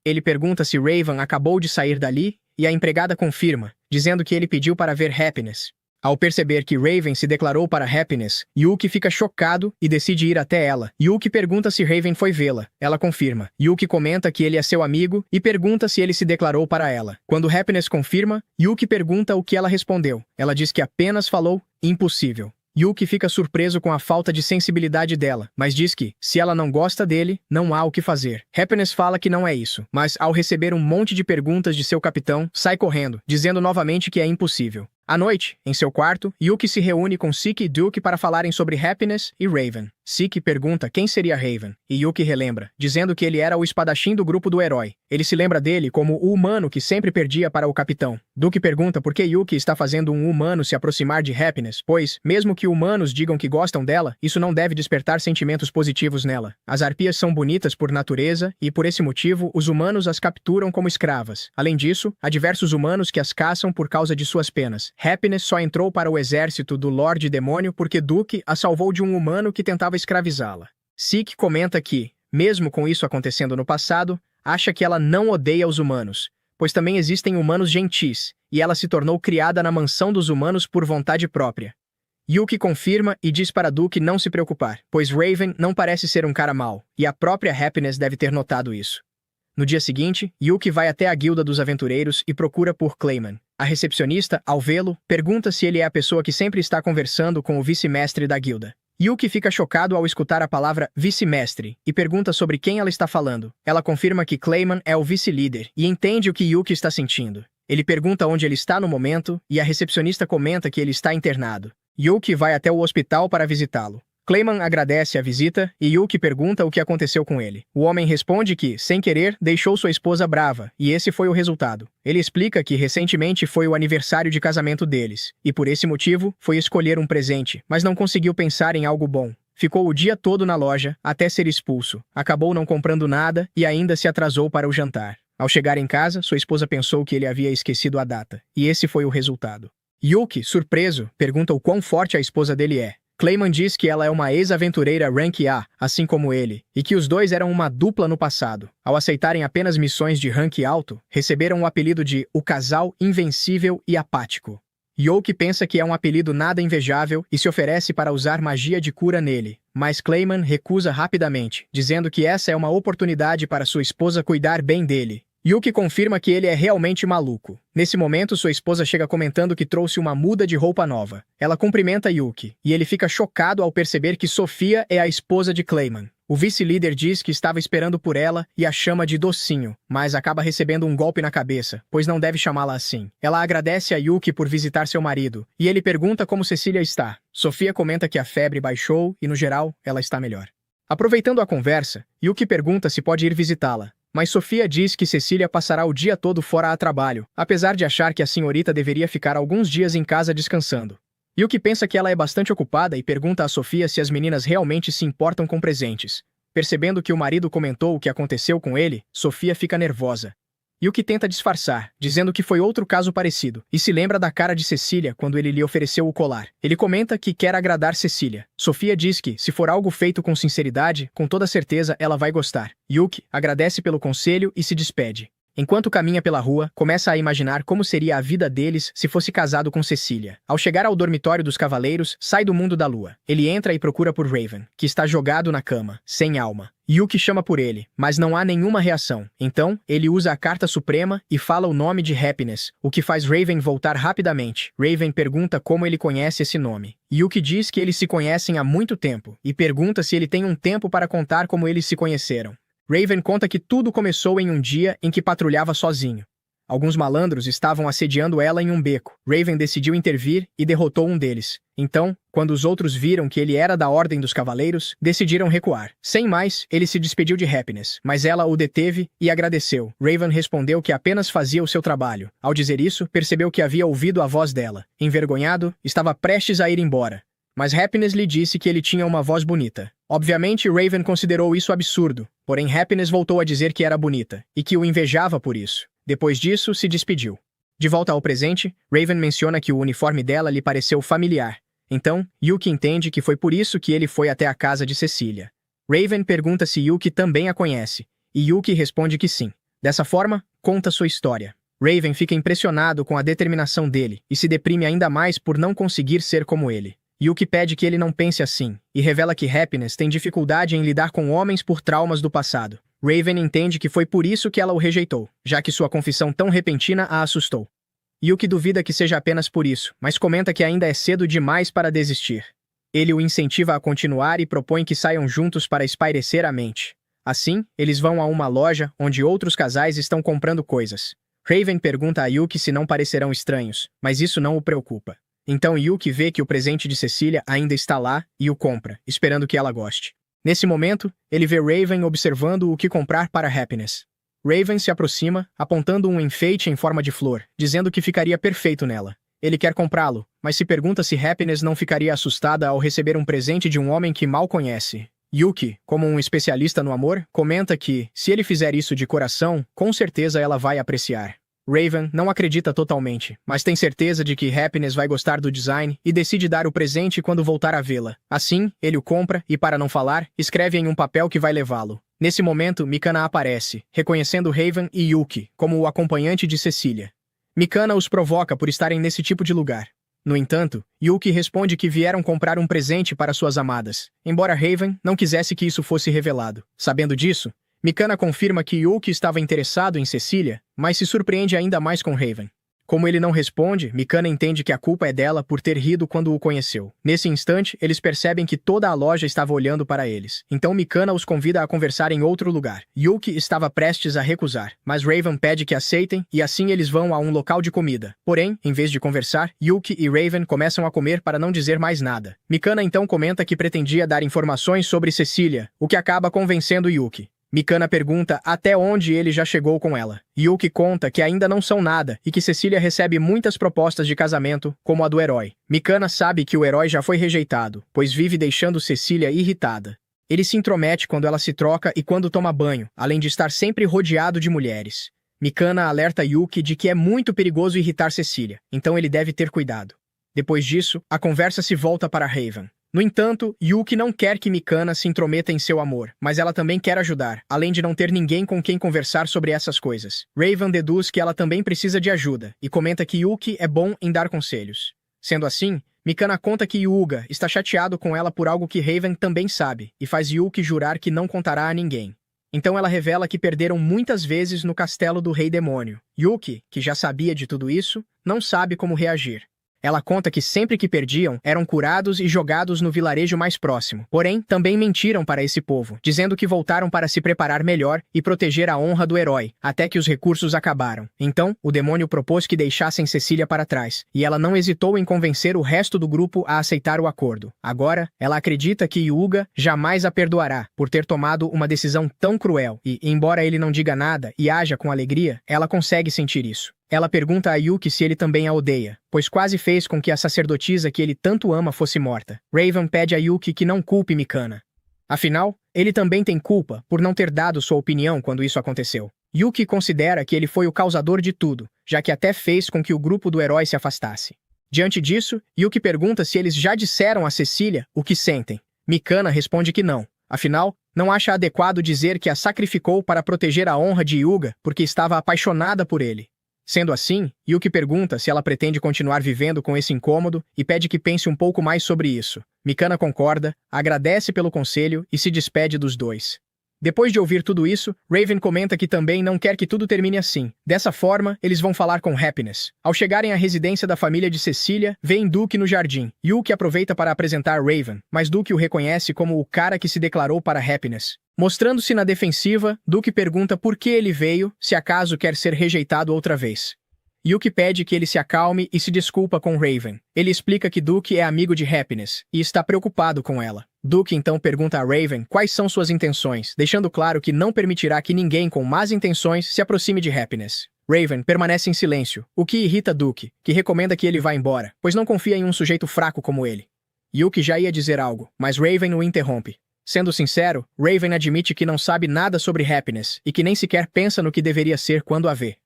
Ele pergunta se Raven acabou de sair dali e a empregada confirma, dizendo que ele pediu para ver Happiness. Ao perceber que Raven se declarou para Happiness, Yuki fica chocado e decide ir até ela. Yuki pergunta se Raven foi vê-la. Ela confirma. Yuki comenta que ele é seu amigo e pergunta se ele se declarou para ela. Quando Happiness confirma, Yuki pergunta o que ela respondeu. Ela diz que apenas falou impossível. Yuki fica surpreso com a falta de sensibilidade dela, mas diz que, se ela não gosta dele, não há o que fazer. Happiness fala que não é isso, mas ao receber um monte de perguntas de seu capitão, sai correndo, dizendo novamente que é impossível. À noite, em seu quarto, Yuki se reúne com Siki e Duke para falarem sobre Happiness e Raven. Siki pergunta quem seria Raven, e Yuki relembra, dizendo que ele era o espadachim do grupo do herói. Ele se lembra dele como o humano que sempre perdia para o capitão. Duke pergunta por que Yuki está fazendo um humano se aproximar de Happiness, pois, mesmo que humanos digam que gostam dela, isso não deve despertar sentimentos positivos nela. As arpias são bonitas por natureza, e por esse motivo, os humanos as capturam como escravas. Além disso, há diversos humanos que as caçam por causa de suas penas. Happiness só entrou para o exército do Lorde Demônio porque Duke a salvou de um humano que tentava escravizá-la. Sik comenta que, mesmo com isso acontecendo no passado, acha que ela não odeia os humanos, pois também existem humanos gentis, e ela se tornou criada na mansão dos humanos por vontade própria. Yuki confirma e diz para Duke não se preocupar, pois Raven não parece ser um cara mau, e a própria Happiness deve ter notado isso. No dia seguinte, Yuki vai até a Guilda dos Aventureiros e procura por Clayman. A recepcionista, ao vê-lo, pergunta se ele é a pessoa que sempre está conversando com o vice-mestre da guilda. Yuki fica chocado ao escutar a palavra vice-mestre e pergunta sobre quem ela está falando. Ela confirma que Clayman é o vice-líder e entende o que Yuki está sentindo. Ele pergunta onde ele está no momento e a recepcionista comenta que ele está internado. Yuki vai até o hospital para visitá-lo. Clayman agradece a visita e Yuki pergunta o que aconteceu com ele. O homem responde que, sem querer, deixou sua esposa brava, e esse foi o resultado. Ele explica que recentemente foi o aniversário de casamento deles, e por esse motivo, foi escolher um presente, mas não conseguiu pensar em algo bom. Ficou o dia todo na loja, até ser expulso. Acabou não comprando nada e ainda se atrasou para o jantar. Ao chegar em casa, sua esposa pensou que ele havia esquecido a data, e esse foi o resultado. Yuki, surpreso, pergunta o quão forte a esposa dele é. Clayman diz que ela é uma ex-aventureira Rank A, assim como ele, e que os dois eram uma dupla no passado. Ao aceitarem apenas missões de rank alto, receberam o apelido de o casal invencível e apático. Yuki pensa que é um apelido nada invejável e se oferece para usar magia de cura nele, mas Clayman recusa rapidamente, dizendo que essa é uma oportunidade para sua esposa cuidar bem dele. Yuki confirma que ele é realmente maluco. Nesse momento, sua esposa chega comentando que trouxe uma muda de roupa nova. Ela cumprimenta Yuki, e ele fica chocado ao perceber que Sofia é a esposa de Clayman. O vice-líder diz que estava esperando por ela e a chama de docinho, mas acaba recebendo um golpe na cabeça, pois não deve chamá-la assim. Ela agradece a Yuki por visitar seu marido, e ele pergunta como Cecília está. Sofia comenta que a febre baixou e, no geral, ela está melhor. Aproveitando a conversa, Yuki pergunta se pode ir visitá-la. Mas Sofia diz que Cecília passará o dia todo fora a trabalho, apesar de achar que a senhorita deveria ficar alguns dias em casa descansando. Yuki pensa que ela é bastante ocupada e pergunta a Sofia se as meninas realmente se importam com presentes. Percebendo que o marido comentou o que aconteceu com ele, Sofia fica nervosa. Yuki tenta disfarçar, dizendo que foi outro caso parecido, e se lembra da cara de Cecília quando ele lhe ofereceu o colar. Ele comenta que quer agradar Cecília. Sofia diz que, se for algo feito com sinceridade, com toda certeza ela vai gostar. Yuki agradece pelo conselho e se despede. Enquanto caminha pela rua, começa a imaginar como seria a vida deles se fosse casado com Cecília. Ao chegar ao dormitório dos cavaleiros, sai do mundo da lua. Ele entra e procura por Raven, que está jogado na cama, sem alma. Yuki chama por ele, mas não há nenhuma reação. Então, ele usa a carta suprema e fala o nome de Happiness, o que faz Raven voltar rapidamente. Raven pergunta como ele conhece esse nome. Yuki diz que eles se conhecem há muito tempo, e pergunta se ele tem um tempo para contar como eles se conheceram. Raven conta que tudo começou em um dia em que patrulhava sozinho. Alguns malandros estavam assediando ela em um beco. Raven decidiu intervir e derrotou um deles. Então, quando os outros viram que ele era da Ordem dos Cavaleiros, decidiram recuar. Sem mais, ele se despediu de Happiness, mas ela o deteve e agradeceu. Raven respondeu que apenas fazia o seu trabalho. Ao dizer isso, percebeu que havia ouvido a voz dela. Envergonhado, estava prestes a ir embora. Mas Happiness lhe disse que ele tinha uma voz bonita. Obviamente, Raven considerou isso absurdo, porém Happiness voltou a dizer que era bonita, e que o invejava por isso. Depois disso, se despediu. De volta ao presente, Raven menciona que o uniforme dela lhe pareceu familiar. Então, Yuki entende que foi por isso que ele foi até a casa de Cecília. Raven pergunta se Yuki também a conhece, e Yuki responde que sim. Dessa forma, conta sua história. Raven fica impressionado com a determinação dele, e se deprime ainda mais por não conseguir ser como ele. Yuki pede que ele não pense assim, e revela que Happiness tem dificuldade em lidar com homens por traumas do passado. Raven entende que foi por isso que ela o rejeitou, já que sua confissão tão repentina a assustou. Yuki duvida que seja apenas por isso, mas comenta que ainda é cedo demais para desistir. Ele o incentiva a continuar e propõe que saiam juntos para espairecer a mente. Assim, eles vão a uma loja onde outros casais estão comprando coisas. Raven pergunta a Yuki se não parecerão estranhos, mas isso não o preocupa. Então Yuki vê que o presente de Cecília ainda está lá e o compra, esperando que ela goste. Nesse momento, ele vê Raven observando o que comprar para Happiness. Raven se aproxima, apontando um enfeite em forma de flor, dizendo que ficaria perfeito nela. Ele quer comprá-lo, mas se pergunta se Happiness não ficaria assustada ao receber um presente de um homem que mal conhece. Yuki, como um especialista no amor, comenta que, se ele fizer isso de coração, com certeza ela vai apreciar. Raven não acredita totalmente, mas tem certeza de que Happiness vai gostar do design e decide dar o presente quando voltar a vê-la. Assim, ele o compra e, para não falar, escreve em um papel que vai levá-lo. Nesse momento, Mikana aparece, reconhecendo Raven e Yuki como o acompanhante de Cecília. Mikana os provoca por estarem nesse tipo de lugar. No entanto, Yuki responde que vieram comprar um presente para suas amadas, embora Raven não quisesse que isso fosse revelado. Sabendo disso, Mikana confirma que Yuki estava interessado em Cecília, mas se surpreende ainda mais com Raven. Como ele não responde, Mikana entende que a culpa é dela por ter rido quando o conheceu. Nesse instante, eles percebem que toda a loja estava olhando para eles. Então Mikana os convida a conversar em outro lugar. Yuki estava prestes a recusar, mas Raven pede que aceitem e assim eles vão a um local de comida. Porém, em vez de conversar, Yuki e Raven começam a comer para não dizer mais nada. Mikana então comenta que pretendia dar informações sobre Cecília, o que acaba convencendo Yuki. Mikana pergunta até onde ele já chegou com ela. Yuki conta que ainda não são nada e que Cecília recebe muitas propostas de casamento, como a do herói. Mikana sabe que o herói já foi rejeitado, pois vive deixando Cecília irritada. Ele se intromete quando ela se troca e quando toma banho, além de estar sempre rodeado de mulheres. Mikana alerta Yuki de que é muito perigoso irritar Cecília, então ele deve ter cuidado. Depois disso, a conversa se volta para Raven. No entanto, Yuki não quer que Mikana se intrometa em seu amor, mas ela também quer ajudar, além de não ter ninguém com quem conversar sobre essas coisas. Raven deduz que ela também precisa de ajuda, e comenta que Yuki é bom em dar conselhos. Sendo assim, Mikana conta que Yuga está chateado com ela por algo que Raven também sabe, e faz Yuki jurar que não contará a ninguém. Então ela revela que perderam muitas vezes no castelo do Rei Demônio. Yuki, que já sabia de tudo isso, não sabe como reagir. Ela conta que sempre que perdiam, eram curados e jogados no vilarejo mais próximo. Porém, também mentiram para esse povo, dizendo que voltaram para se preparar melhor e proteger a honra do herói, até que os recursos acabaram. Então, o demônio propôs que deixassem Cecília para trás, e ela não hesitou em convencer o resto do grupo a aceitar o acordo. Agora, ela acredita que Yuga jamais a perdoará por ter tomado uma decisão tão cruel, e, embora ele não diga nada e haja com alegria, ela consegue sentir isso. Ela pergunta a Yuki se ele também a odeia, pois quase fez com que a sacerdotisa que ele tanto ama fosse morta. Raven pede a Yuki que não culpe Mikana. Afinal, Ele também tem culpa por não ter dado sua opinião quando isso aconteceu. Yuki considera que ele foi o causador de tudo, já que até fez com que o grupo do herói se afastasse. Diante disso, Yuki pergunta se eles já disseram a Cecília o que sentem. Mikana responde que não. Afinal, não acha adequado dizer que a sacrificou para proteger a honra de Hyuga porque estava apaixonada por ele. Sendo assim, Yuki pergunta se ela pretende continuar vivendo com esse incômodo e pede que pense um pouco mais sobre isso. Mikana concorda, agradece pelo conselho e se despede dos dois. Depois de ouvir tudo isso, Raven comenta que também não quer que tudo termine assim. Dessa forma, eles vão falar com Happiness. Ao chegarem à residência da família de Cecília, veem Duke no jardim. Yuki aproveita para apresentar Raven, mas Duke o reconhece como o cara que se declarou para Happiness. Mostrando-se na defensiva, Duke pergunta por que ele veio, se acaso quer ser rejeitado outra vez. Yuki pede que ele se acalme e se desculpa com Raven. Ele explica que Duke é amigo de Happiness e está preocupado com ela. Duke então pergunta a Raven quais são suas intenções, deixando claro que não permitirá que ninguém com más intenções se aproxime de Happiness. Raven permanece em silêncio, o que irrita Duke, que recomenda que ele vá embora, pois não confia em um sujeito fraco como ele. Yuki já ia dizer algo, mas Raven o interrompe. Sendo sincero, Raven admite que não sabe nada sobre Happiness e que nem sequer pensa no que deveria ser quando a vê.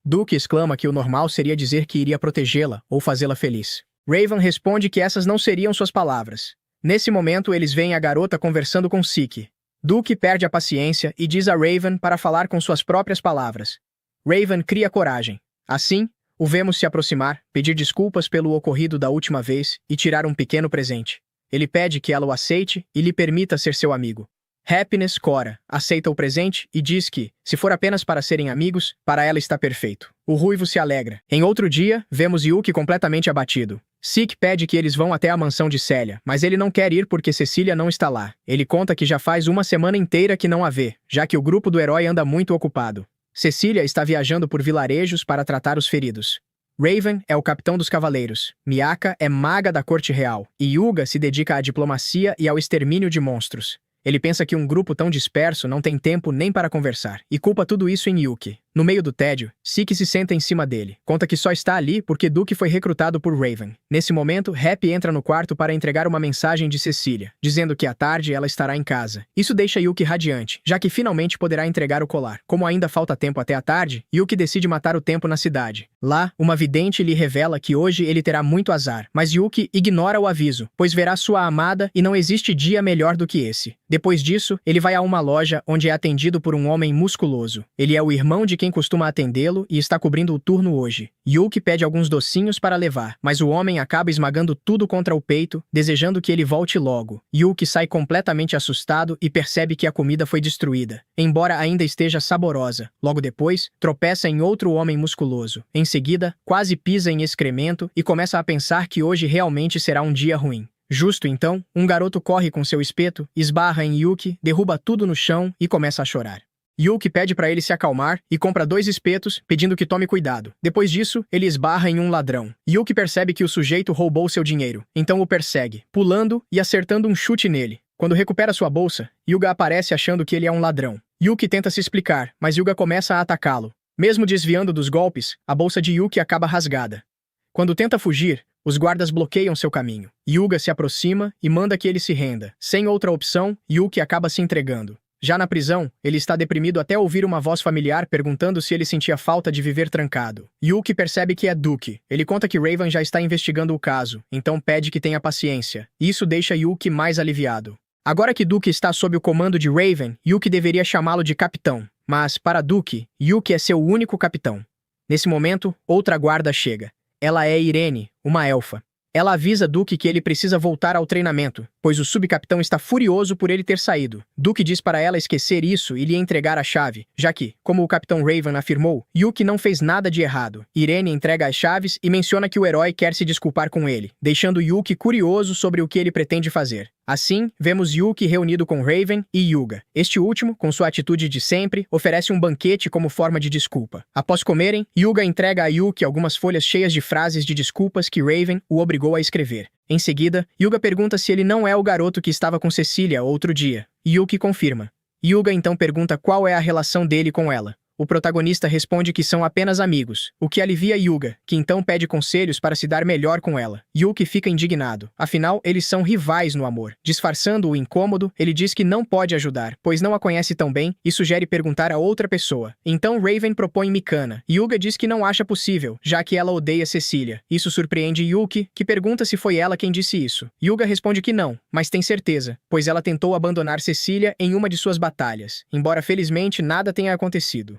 Duke exclama que o normal seria dizer que iria protegê-la ou fazê-la feliz. Raven responde que essas não seriam suas palavras. Nesse momento, eles veem a garota conversando com Siki. Duke perde a paciência e diz a Raven para falar com suas próprias palavras. Raven cria coragem. Assim, o vemos se aproximar, pedir desculpas pelo ocorrido da última vez e tirar um pequeno presente. Ele pede que ela o aceite e lhe permita ser seu amigo. Happiness cora, aceita o presente e diz que, se for apenas para serem amigos, para ela está perfeito. O ruivo se alegra. Em outro dia, vemos Yuki completamente abatido. Sik pede que eles vão até a mansão de Célia, mas ele não quer ir porque Cecília não está lá. Ele conta que já faz uma semana inteira que não a vê, já que o grupo do herói anda muito ocupado. Cecília está viajando por vilarejos para tratar os feridos. Raven é o capitão dos cavaleiros, Miyaka é maga da corte real, e Hyuga se dedica à diplomacia e ao extermínio de monstros. Ele pensa que um grupo tão disperso não tem tempo nem para conversar, e culpa tudo isso em Yuki. No meio do tédio, Siki se senta em cima dele. Conta que só está ali porque Duke foi recrutado por Raven. Nesse momento, Happy entra no quarto para entregar uma mensagem de Cecília, dizendo que à tarde ela estará em casa. Isso deixa Yuki radiante, já que finalmente poderá entregar o colar. Como ainda falta tempo até a tarde, Yuki decide matar o tempo na cidade. Lá, uma vidente lhe revela que hoje ele terá muito azar, mas Yuki ignora o aviso, pois verá sua amada e não existe dia melhor do que esse. Depois disso, ele vai a uma loja onde é atendido por um homem musculoso. Ele é o irmão de quem costuma atendê-lo e está cobrindo o turno hoje. Yuki pede alguns docinhos para levar, mas o homem acaba esmagando tudo contra o peito, desejando que ele volte logo. Yuki sai completamente assustado e percebe que a comida foi destruída, embora ainda esteja saborosa. Logo depois, tropeça em outro homem musculoso. Em seguida, quase pisa em excremento e começa a pensar que hoje realmente será um dia ruim. Justo então, um garoto corre com seu espeto, esbarra em Yuki, derruba tudo no chão e começa a chorar. Yuki pede para ele se acalmar e compra 2 espetos, pedindo que tome cuidado. Depois disso, ele esbarra em um ladrão. Yuki percebe que o sujeito roubou seu dinheiro, então o persegue, pulando e acertando um chute nele. Quando recupera sua bolsa, Hyuga aparece achando que ele é um ladrão. Yuki tenta se explicar, mas Hyuga começa a atacá-lo. Mesmo desviando dos golpes, a bolsa de Yuki acaba rasgada. Quando tenta fugir, os guardas bloqueiam seu caminho. Hyuga se aproxima e manda que ele se renda. Sem outra opção, Yuki acaba se entregando. Já na prisão, ele está deprimido até ouvir uma voz familiar perguntando se ele sentia falta de viver trancado. Yuki percebe que é Duke. Ele conta que Raven já está investigando o caso, então pede que tenha paciência. Isso deixa Yuki mais aliviado. Agora que Duke está sob o comando de Raven, Yuki deveria chamá-lo de capitão. Mas, para Duke, Yuki é seu único capitão. Nesse momento, outra guarda chega. Ela é Irene, uma elfa. Ela avisa Duke que ele precisa voltar ao treinamento, pois o subcapitão está furioso por ele ter saído. Duke diz para ela esquecer isso e lhe entregar a chave, já que, como o capitão Raven afirmou, Yuki não fez nada de errado. Irene entrega as chaves e menciona que o herói quer se desculpar com ele, deixando Yuki curioso sobre o que ele pretende fazer. Assim, vemos Yuki reunido com Raven e Hyuga. Este último, com sua atitude de sempre, oferece um banquete como forma de desculpa. Após comerem, Hyuga entrega a Yuki algumas folhas cheias de frases de desculpas que Raven o obrigou a escrever. Em seguida, Hyuga pergunta se ele não é o garoto que estava com Cecília outro dia. Yuki confirma. Hyuga então pergunta qual é a relação dele com ela. O protagonista responde que são apenas amigos, o que alivia Yuga, que então pede conselhos para se dar melhor com ela. Yuki fica indignado, afinal eles são rivais no amor. Disfarçando o incômodo, ele diz que não pode ajudar, pois não a conhece tão bem e sugere perguntar a outra pessoa. Então Raven propõe Mikana. Yuga diz que não acha possível, já que ela odeia Cecília. Isso surpreende Yuki, que pergunta se foi ela quem disse isso. Yuga responde que não, mas tem certeza, pois ela tentou abandonar Cecília em uma de suas batalhas, embora felizmente nada tenha acontecido.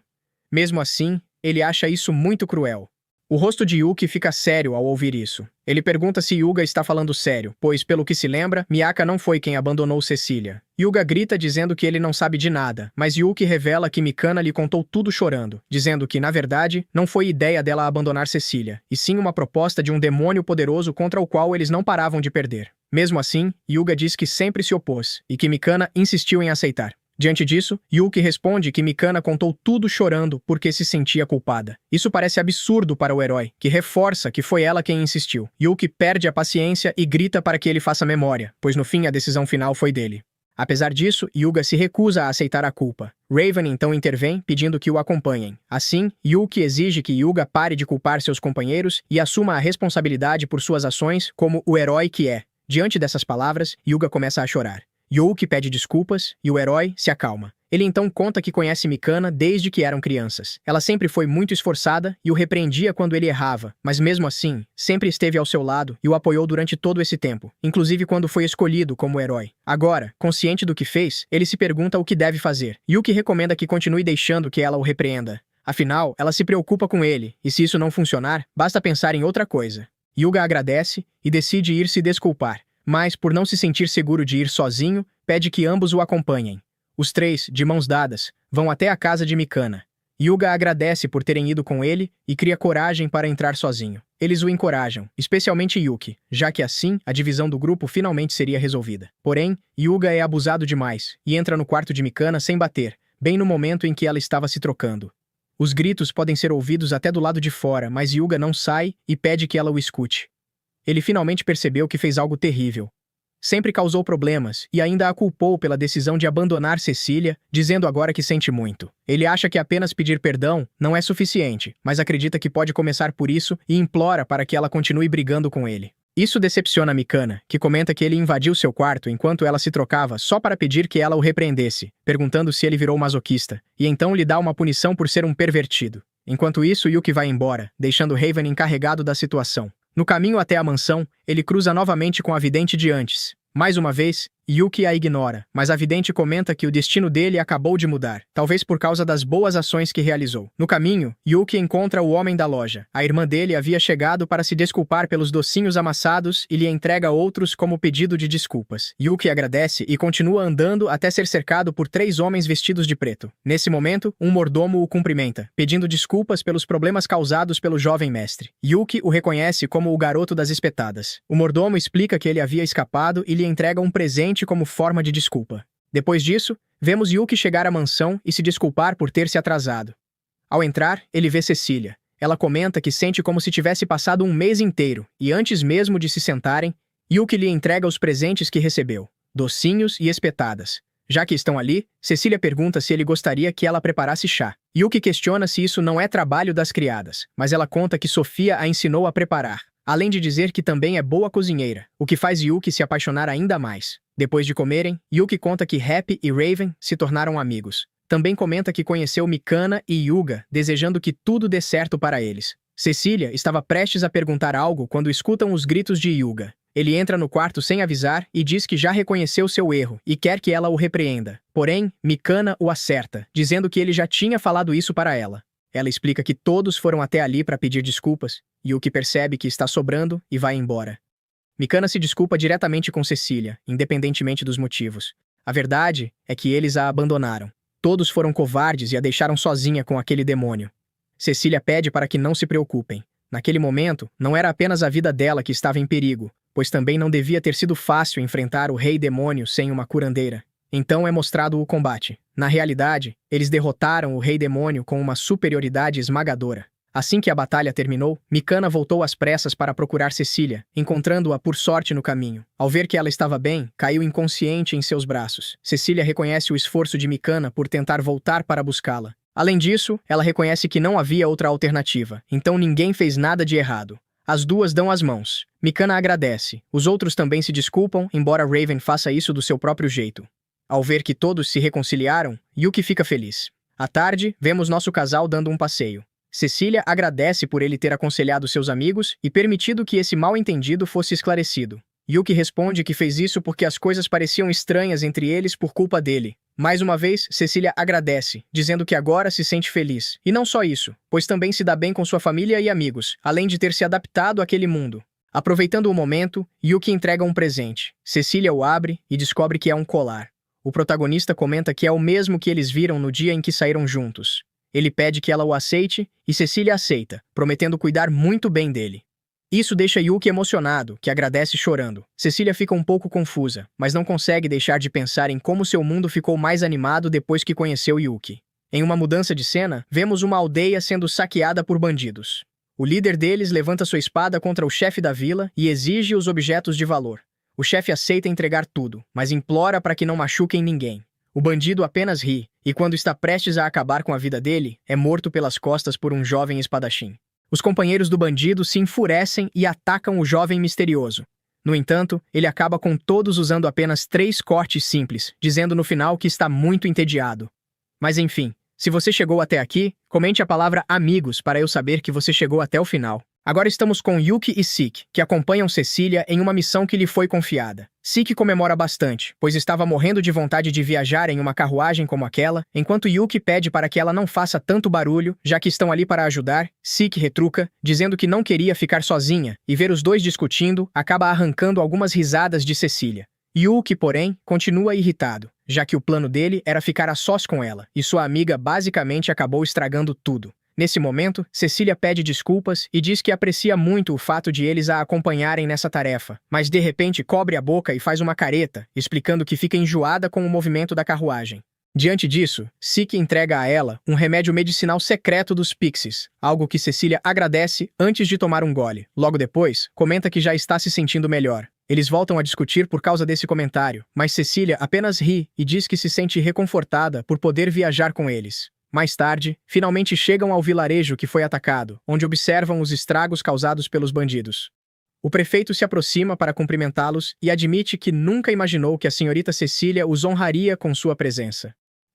Mesmo assim, ele acha isso muito cruel. O rosto de Yuki fica sério ao ouvir isso. Ele pergunta se Yuga está falando sério, pois, pelo que se lembra, Miyaka não foi quem abandonou Cecília. Yuga grita dizendo que ele não sabe de nada, mas Yuki revela que Mikana lhe contou tudo chorando, dizendo que, na verdade, não foi ideia dela abandonar Cecília, e sim uma proposta de um demônio poderoso contra o qual eles não paravam de perder. Mesmo assim, Yuga diz que sempre se opôs, e que Mikana insistiu em aceitar. Diante disso, Yuki responde que Mikana contou tudo chorando porque se sentia culpada. Isso parece absurdo para o herói, que reforça que foi ela quem insistiu. Yuki perde a paciência e grita para que ele faça memória, pois no fim a decisão final foi dele. Apesar disso, Yuga se recusa a aceitar a culpa. Raven então intervém, pedindo que o acompanhem. Assim, Yuki exige que Yuga pare de culpar seus companheiros e assuma a responsabilidade por suas ações como o herói que é. Diante dessas palavras, Yuga começa a chorar. Yuki pede desculpas e o herói se acalma. Ele então conta que conhece Mikana desde que eram crianças. Ela sempre foi muito esforçada e o repreendia quando ele errava, mas mesmo assim, sempre esteve ao seu lado e o apoiou durante todo esse tempo, inclusive quando foi escolhido como herói. Agora, consciente do que fez, ele se pergunta o que deve fazer. Yuki recomenda que continue deixando que ela o repreenda. Afinal, ela se preocupa com ele, e se isso não funcionar, basta pensar em outra coisa. Yuga agradece e decide ir se desculpar. Mas, por não se sentir seguro de ir sozinho, pede que ambos o acompanhem. Os três, de mãos dadas, vão até a casa de Mikana. Yuga agradece por terem ido com ele e cria coragem para entrar sozinho. Eles o encorajam, especialmente Yuki, já que assim a divisão do grupo finalmente seria resolvida. Porém, Yuga é abusado demais e entra no quarto de Mikana sem bater, bem no momento em que ela estava se trocando. Os gritos podem ser ouvidos até do lado de fora, mas Yuga não sai e pede que ela o escute. Ele finalmente percebeu que fez algo terrível. Sempre causou problemas e ainda a culpou pela decisão de abandonar Cecília, dizendo agora que sente muito. Ele acha que apenas pedir perdão não é suficiente, mas acredita que pode começar por isso e implora para que ela continue brigando com ele. Isso decepciona Mikana, que comenta que ele invadiu seu quarto enquanto ela se trocava só para pedir que ela o repreendesse, perguntando se ele virou masoquista, e então lhe dá uma punição por ser um pervertido. Enquanto isso, Yuki vai embora, deixando Raven encarregado da situação. No caminho até a mansão, ele cruza novamente com a vidente de antes. Mais uma vez, Yuki a ignora, mas a vidente comenta que o destino dele acabou de mudar, talvez por causa das boas ações que realizou. No caminho, Yuki encontra o homem da loja. A irmã dele havia chegado para se desculpar pelos docinhos amassados e lhe entrega outros como pedido de desculpas. Yuki agradece e continua andando até ser cercado por 3 homens vestidos de preto. Nesse momento, um mordomo o cumprimenta, pedindo desculpas pelos problemas causados pelo jovem mestre. Yuki o reconhece como o garoto das espetadas. O mordomo explica que ele havia escapado e lhe entrega um presente como forma de desculpa. Depois disso, vemos Yuki chegar à mansão e se desculpar por ter se atrasado. Ao entrar, ele vê Cecília. Ela comenta que sente como se tivesse passado um mês inteiro, e antes mesmo de se sentarem, Yuki lhe entrega os presentes que recebeu, docinhos e espetadas. Já que estão ali, Cecília pergunta se ele gostaria que ela preparasse chá. Yuki questiona se isso não é trabalho das criadas, mas ela conta que Sofia a ensinou a preparar, além de dizer que também é boa cozinheira, o que faz Yuki se apaixonar ainda mais. Depois de comerem, Yuki conta que Happy e Raven se tornaram amigos. Também comenta que conheceu Mikana e Yuga, desejando que tudo dê certo para eles. Cecília estava prestes a perguntar algo quando escutam os gritos de Yuga. Ele entra no quarto sem avisar e diz que já reconheceu seu erro e quer que ela o repreenda. Porém, Mikana o acerta, dizendo que ele já tinha falado isso para ela. Ela explica que todos foram até ali para pedir desculpas, Yuki percebe que está sobrando e vai embora. Mikana se desculpa diretamente com Cecília, independentemente dos motivos. A verdade é que eles a abandonaram. Todos foram covardes e a deixaram sozinha com aquele demônio. Cecília pede para que não se preocupem. Naquele momento, não era apenas a vida dela que estava em perigo, pois também não devia ter sido fácil enfrentar o rei demônio sem uma curandeira. Então é mostrado o combate. Na realidade, eles derrotaram o rei demônio com uma superioridade esmagadora. Assim que a batalha terminou, Mikana voltou às pressas para procurar Cecília, encontrando-a por sorte no caminho. Ao ver que ela estava bem, caiu inconsciente em seus braços. Cecília reconhece o esforço de Mikana por tentar voltar para buscá-la. Além disso, ela reconhece que não havia outra alternativa, então ninguém fez nada de errado. As duas dão as mãos. Mikana agradece. Os outros também se desculpam, embora Raven faça isso do seu próprio jeito. Ao ver que todos se reconciliaram, Yuki fica feliz. À tarde, vemos nosso casal dando um passeio. Cecília agradece por ele ter aconselhado seus amigos e permitido que esse mal-entendido fosse esclarecido. Yuki responde que fez isso porque as coisas pareciam estranhas entre eles por culpa dele. Mais uma vez, Cecília agradece, dizendo que agora se sente feliz. E não só isso, pois também se dá bem com sua família e amigos, além de ter se adaptado àquele mundo. Aproveitando o momento, Yuki entrega um presente. Cecília o abre e descobre que é um colar. O protagonista comenta que é o mesmo que eles viram no dia em que saíram juntos. Ele pede que ela o aceite e Cecília aceita, prometendo cuidar muito bem dele. Isso deixa Yuki emocionado, que agradece chorando. Cecília fica um pouco confusa, mas não consegue deixar de pensar em como seu mundo ficou mais animado depois que conheceu Yuki. Em uma mudança de cena, vemos uma aldeia sendo saqueada por bandidos. O líder deles levanta sua espada contra o chefe da vila e exige os objetos de valor. O chefe aceita entregar tudo, mas implora para que não machuquem ninguém. O bandido apenas ri, e quando está prestes a acabar com a vida dele, é morto pelas costas por um jovem espadachim. Os companheiros do bandido se enfurecem e atacam o jovem misterioso. No entanto, ele acaba com todos usando apenas 3 cortes simples, dizendo no final que está muito entediado. Mas enfim, se você chegou até aqui, comente a palavra amigos para eu saber que você chegou até o final. Agora estamos com Yuki e Sik, que acompanham Cecília em uma missão que lhe foi confiada. Sik comemora bastante, pois estava morrendo de vontade de viajar em uma carruagem como aquela, enquanto Yuki pede para que ela não faça tanto barulho, já que estão ali para ajudar. Sik retruca, dizendo que não queria ficar sozinha, e ver os dois discutindo acaba arrancando algumas risadas de Cecília. Yuki, porém, continua irritado, já que o plano dele era ficar a sós com ela, e sua amiga basicamente acabou estragando tudo. Nesse momento, Cecília pede desculpas e diz que aprecia muito o fato de eles a acompanharem nessa tarefa, mas de repente cobre a boca e faz uma careta, explicando que fica enjoada com o movimento da carruagem. Diante disso, Sik entrega a ela um remédio medicinal secreto dos Pixies, algo que Cecília agradece antes de tomar um gole. Logo depois, comenta que já está se sentindo melhor. Eles voltam a discutir por causa desse comentário, mas Cecília apenas ri e diz que se sente reconfortada por poder viajar com eles. Mais tarde, finalmente chegam ao vilarejo que foi atacado, onde observam os estragos causados pelos bandidos. O prefeito se aproxima para cumprimentá-los e admite que nunca imaginou que a senhorita Cecília os honraria com sua presença.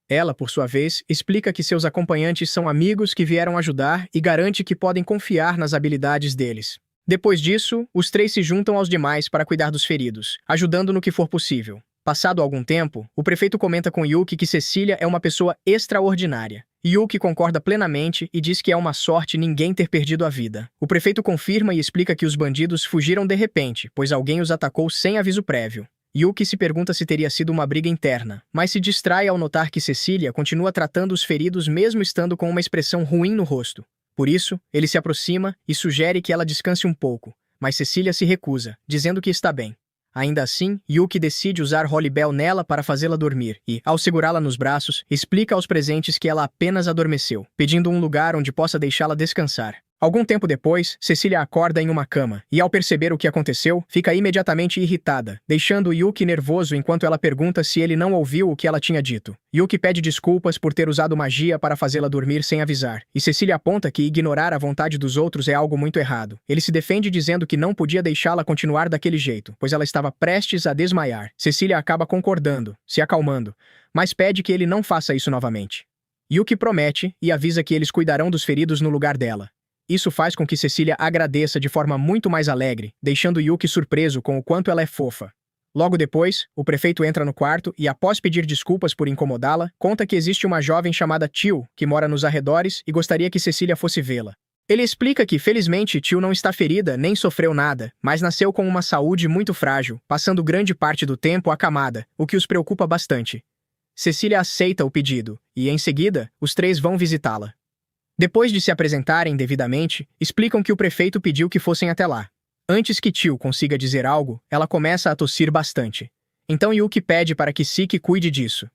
Ela, por sua vez, explica que seus acompanhantes são amigos que vieram ajudar e garante que podem confiar nas habilidades deles. Depois disso, os 3 se juntam aos demais para cuidar dos feridos, ajudando no que for possível. Passado algum tempo, o prefeito comenta com Yuki que Cecília é uma pessoa extraordinária. Yuki concorda plenamente e diz que é uma sorte ninguém ter perdido a vida. O prefeito confirma e explica que os bandidos fugiram de repente, pois alguém os atacou sem aviso prévio. Yuki se pergunta se teria sido uma briga interna, mas se distrai ao notar que Cecília continua tratando os feridos mesmo estando com uma expressão ruim no rosto. Por isso, ele se aproxima e sugere que ela descanse um pouco, mas Cecília se recusa, dizendo que está bem. Ainda assim, Yuki decide usar Holy Bell nela para fazê-la dormir e, ao segurá-la nos braços, explica aos presentes que ela apenas adormeceu, pedindo um lugar onde possa deixá-la descansar. Algum tempo depois, Cecília acorda em uma cama e, ao perceber o que aconteceu, fica imediatamente irritada, deixando Yuki nervoso enquanto ela pergunta se ele não ouviu o que ela tinha dito. Yuki pede desculpas por ter usado magia para fazê-la dormir sem avisar, e Cecília aponta que ignorar a vontade dos outros é algo muito errado. Ele se defende dizendo que não podia deixá-la continuar daquele jeito, pois ela estava prestes a desmaiar. Cecília acaba concordando, se acalmando, mas pede que ele não faça isso novamente. Yuki promete e avisa que eles cuidarão dos feridos no lugar dela. Isso faz com que Cecília agradeça de forma muito mais alegre, deixando Yuki surpreso com o quanto ela é fofa. Logo depois, o prefeito entra no quarto e, após pedir desculpas por incomodá-la, conta que existe uma jovem chamada Tio, que mora nos arredores e gostaria que Cecília fosse vê-la. Ele explica que, felizmente, Tio não está ferida nem sofreu nada, mas nasceu com uma saúde muito frágil, passando grande parte do tempo acamada, o que os preocupa bastante. Cecília aceita o pedido, e, em seguida, os 3 vão visitá-la. Depois de se apresentarem devidamente, explicam que o prefeito pediu que fossem até lá. Antes que Tio consiga dizer algo, ela começa a tossir bastante. Então Yuki pede para que Sik cuide disso.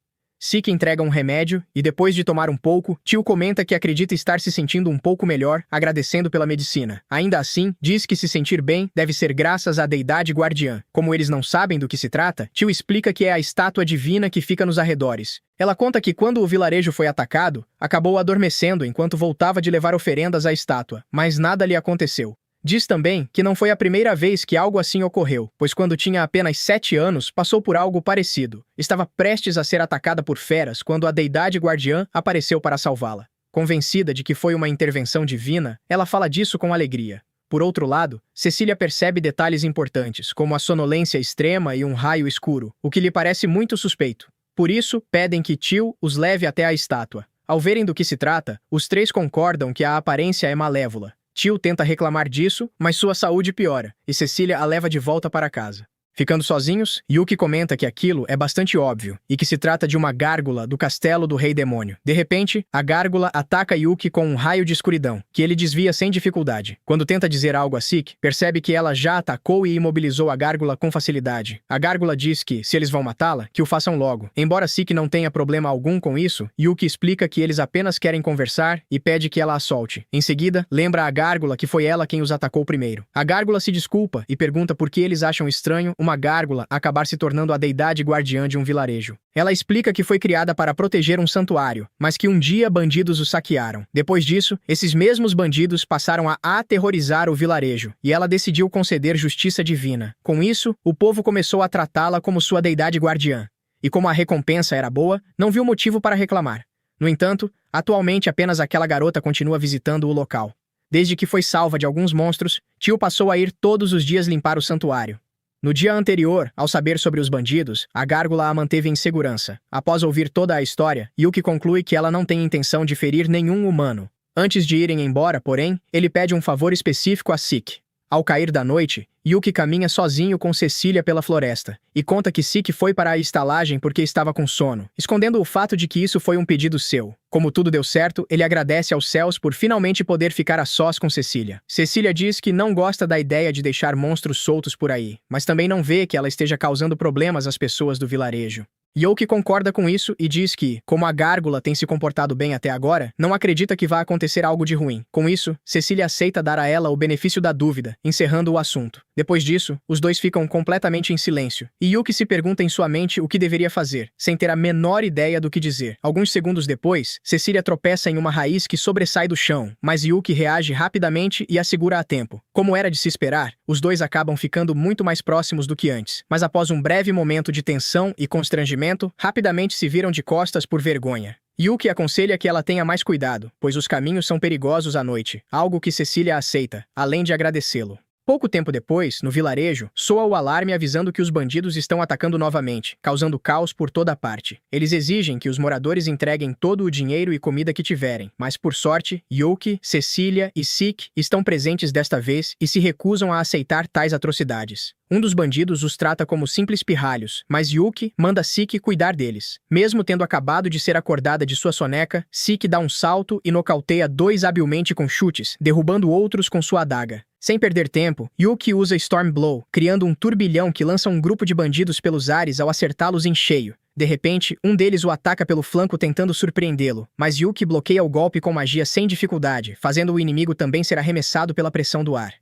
Sik entrega um remédio e, depois de tomar um pouco, Tio comenta que acredita estar se sentindo um pouco melhor, agradecendo pela medicina. Ainda assim, diz que se sentir bem deve ser graças à deidade guardiã. Como eles não sabem do que se trata, Tio explica que é a estátua divina que fica nos arredores. Ela conta que quando o vilarejo foi atacado, acabou adormecendo enquanto voltava de levar oferendas à estátua, mas nada lhe aconteceu. Diz também que não foi a primeira vez que algo assim ocorreu, pois quando tinha apenas 7 anos, passou por algo parecido. Estava prestes a ser atacada por feras quando a deidade guardiã apareceu para salvá-la. Convencida de que foi uma intervenção divina, ela fala disso com alegria. Por outro lado, Cecília percebe detalhes importantes, como a sonolência extrema e um raio escuro, o que lhe parece muito suspeito. Por isso, pedem que Tio os leve até a estátua. Ao verem do que se trata, os três concordam que a aparência é malévola. Tio tenta reclamar disso, mas sua saúde piora, e Cecília a leva de volta para casa. Ficando sozinhos, Yuki comenta que aquilo é bastante óbvio, e que se trata de uma gárgula do castelo do Rei Demônio. De repente, a gárgula ataca Yuki com um raio de escuridão, que ele desvia sem dificuldade. Quando tenta dizer algo a Sik, percebe que ela já atacou e imobilizou a gárgula com facilidade. A gárgula diz que, se eles vão matá-la, que o façam logo. Embora Sik não tenha problema algum com isso, Yuki explica que eles apenas querem conversar e pede que ela a solte. Em seguida, lembra a gárgula que foi ela quem os atacou primeiro. A gárgula se desculpa e pergunta por que eles acham estranho uma gárgula acabar se tornando a deidade guardiã de um vilarejo. Ela explica que foi criada para proteger um santuário, mas que um dia bandidos o saquearam. Depois disso, esses mesmos bandidos passaram a aterrorizar o vilarejo, e ela decidiu conceder justiça divina. Com isso, o povo começou a tratá-la como sua deidade guardiã. E como a recompensa era boa, não viu motivo para reclamar. No entanto, atualmente apenas aquela garota continua visitando o local. Desde que foi salva de alguns monstros, Tio passou a ir todos os dias limpar o santuário. No dia anterior, ao saber sobre os bandidos, a gárgula a manteve em segurança. Após ouvir toda a história, Yuki conclui que ela não tem intenção de ferir nenhum humano. Antes de irem embora, porém, ele pede um favor específico a Sik. Ao cair da noite, Yuki caminha sozinho com Cecília pela floresta, e conta que Sik foi para a estalagem porque estava com sono, escondendo o fato de que isso foi um pedido seu. Como tudo deu certo, ele agradece aos céus por finalmente poder ficar a sós com Cecília. Cecília diz que não gosta da ideia de deixar monstros soltos por aí, mas também não vê que ela esteja causando problemas às pessoas do vilarejo. Yuki concorda com isso e diz que, como a gárgula tem se comportado bem até agora, não acredita que vá acontecer algo de ruim. Com isso, Cecília aceita dar a ela o benefício da dúvida, encerrando o assunto. Depois disso, os dois ficam completamente em silêncio, e Yuki se pergunta em sua mente o que deveria fazer, sem ter a menor ideia do que dizer. Alguns segundos depois, Cecília tropeça em uma raiz que sobressai do chão, mas Yuki reage rapidamente e a segura a tempo. Como era de se esperar, os dois acabam ficando muito mais próximos do que antes, mas após um breve momento de tensão e constrangimento, rapidamente se viram de costas por vergonha. Yuki aconselha que ela tenha mais cuidado, pois os caminhos são perigosos à noite, algo que Cecília aceita, além de agradecê-lo. Pouco tempo depois, no vilarejo, soa o alarme avisando que os bandidos estão atacando novamente, causando caos por toda parte. Eles exigem que os moradores entreguem todo o dinheiro e comida que tiverem, mas por sorte, Yuki, Cecília e Sik estão presentes desta vez e se recusam a aceitar tais atrocidades. Um dos bandidos os trata como simples pirralhos, mas Yuki manda Sik cuidar deles. Mesmo tendo acabado de ser acordada de sua soneca, Sik dá um salto e nocauteia dois habilmente com chutes, derrubando outros com sua adaga. Sem perder tempo, Yuki usa Storm Blow, criando um turbilhão que lança um grupo de bandidos pelos ares ao acertá-los em cheio. De repente, um deles o ataca pelo flanco tentando surpreendê-lo, mas Yuki bloqueia o golpe com magia sem dificuldade, fazendo o inimigo também ser arremessado pela pressão do ar.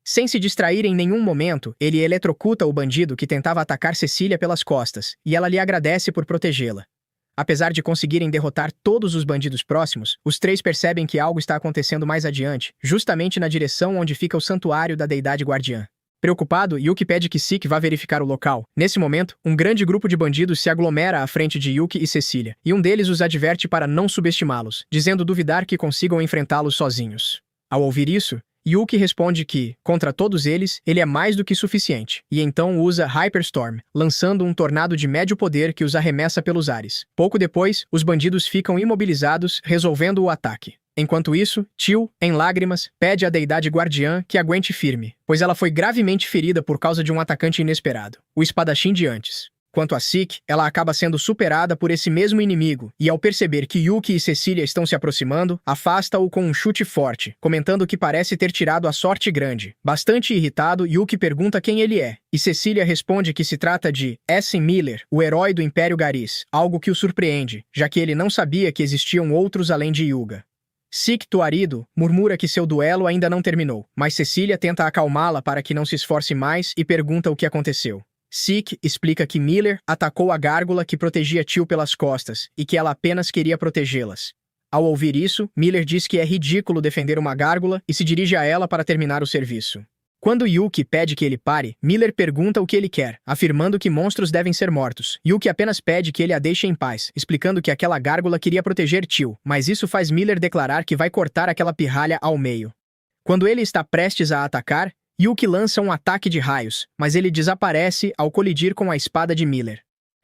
Sem se distrair em nenhum momento, ele eletrocuta o bandido que tentava atacar Cecília pelas costas, e ela lhe agradece por protegê-la. Apesar de conseguirem derrotar todos os bandidos próximos, os três percebem que algo está acontecendo mais adiante, justamente na direção onde fica o santuário da deidade guardiã. Preocupado, Yuki pede que Sik vá verificar o local. Nesse momento, um grande grupo de bandidos se aglomera à frente de Yuki e Cecília, e um deles os adverte para não subestimá-los, dizendo duvidar que consigam enfrentá-los sozinhos. Ao ouvir isso, Yuki responde que, contra todos eles, ele é mais do que suficiente, e então usa Hyperstorm, lançando um tornado de médio poder que os arremessa pelos ares. Pouco depois, os bandidos ficam imobilizados, resolvendo o ataque. Enquanto isso, Tio, em lágrimas, pede à deidade guardiã que aguente firme, pois ela foi gravemente ferida por causa de um atacante inesperado, o espadachim de antes. Quanto a Sik, ela acaba sendo superada por esse mesmo inimigo, e ao perceber que Yuki e Cecília estão se aproximando, afasta-o com um chute forte, comentando que parece ter tirado a sorte grande. Bastante irritado, Yuki pergunta quem ele é, e Cecília responde que se trata de Essen Miller, o herói do Império Garis, algo que o surpreende, já que ele não sabia que existiam outros além de Hyuga. Sik Tuarido murmura que seu duelo ainda não terminou, mas Cecília tenta acalmá-la para que não se esforce mais e pergunta o que aconteceu. Sik explica que Miller atacou a gárgula que protegia Tio pelas costas e que ela apenas queria protegê-las. Ao ouvir isso, Miller diz que é ridículo defender uma gárgula e se dirige a ela para terminar o serviço. Quando Yuki pede que ele pare, Miller pergunta o que ele quer, afirmando que monstros devem ser mortos. Yuki apenas pede que ele a deixe em paz, explicando que aquela gárgula queria proteger Tio, mas isso faz Miller declarar que vai cortar aquela pirralha ao meio. Quando ele está prestes a atacar, Yuki lança um ataque de raios, mas ele desaparece ao colidir com a espada de Miller.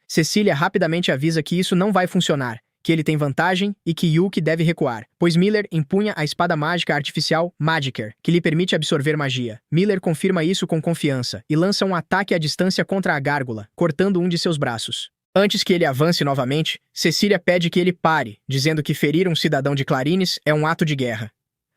Cecília rapidamente avisa que isso não vai funcionar, que ele tem vantagem e que Yuki deve recuar, pois Miller empunha a espada mágica artificial Magiker, que lhe permite absorver magia. Miller confirma isso com confiança e lança um ataque à distância contra a gárgula, cortando um de seus braços. Antes que ele avance novamente, Cecília pede que ele pare, dizendo que ferir um cidadão de Clarines é um ato de guerra.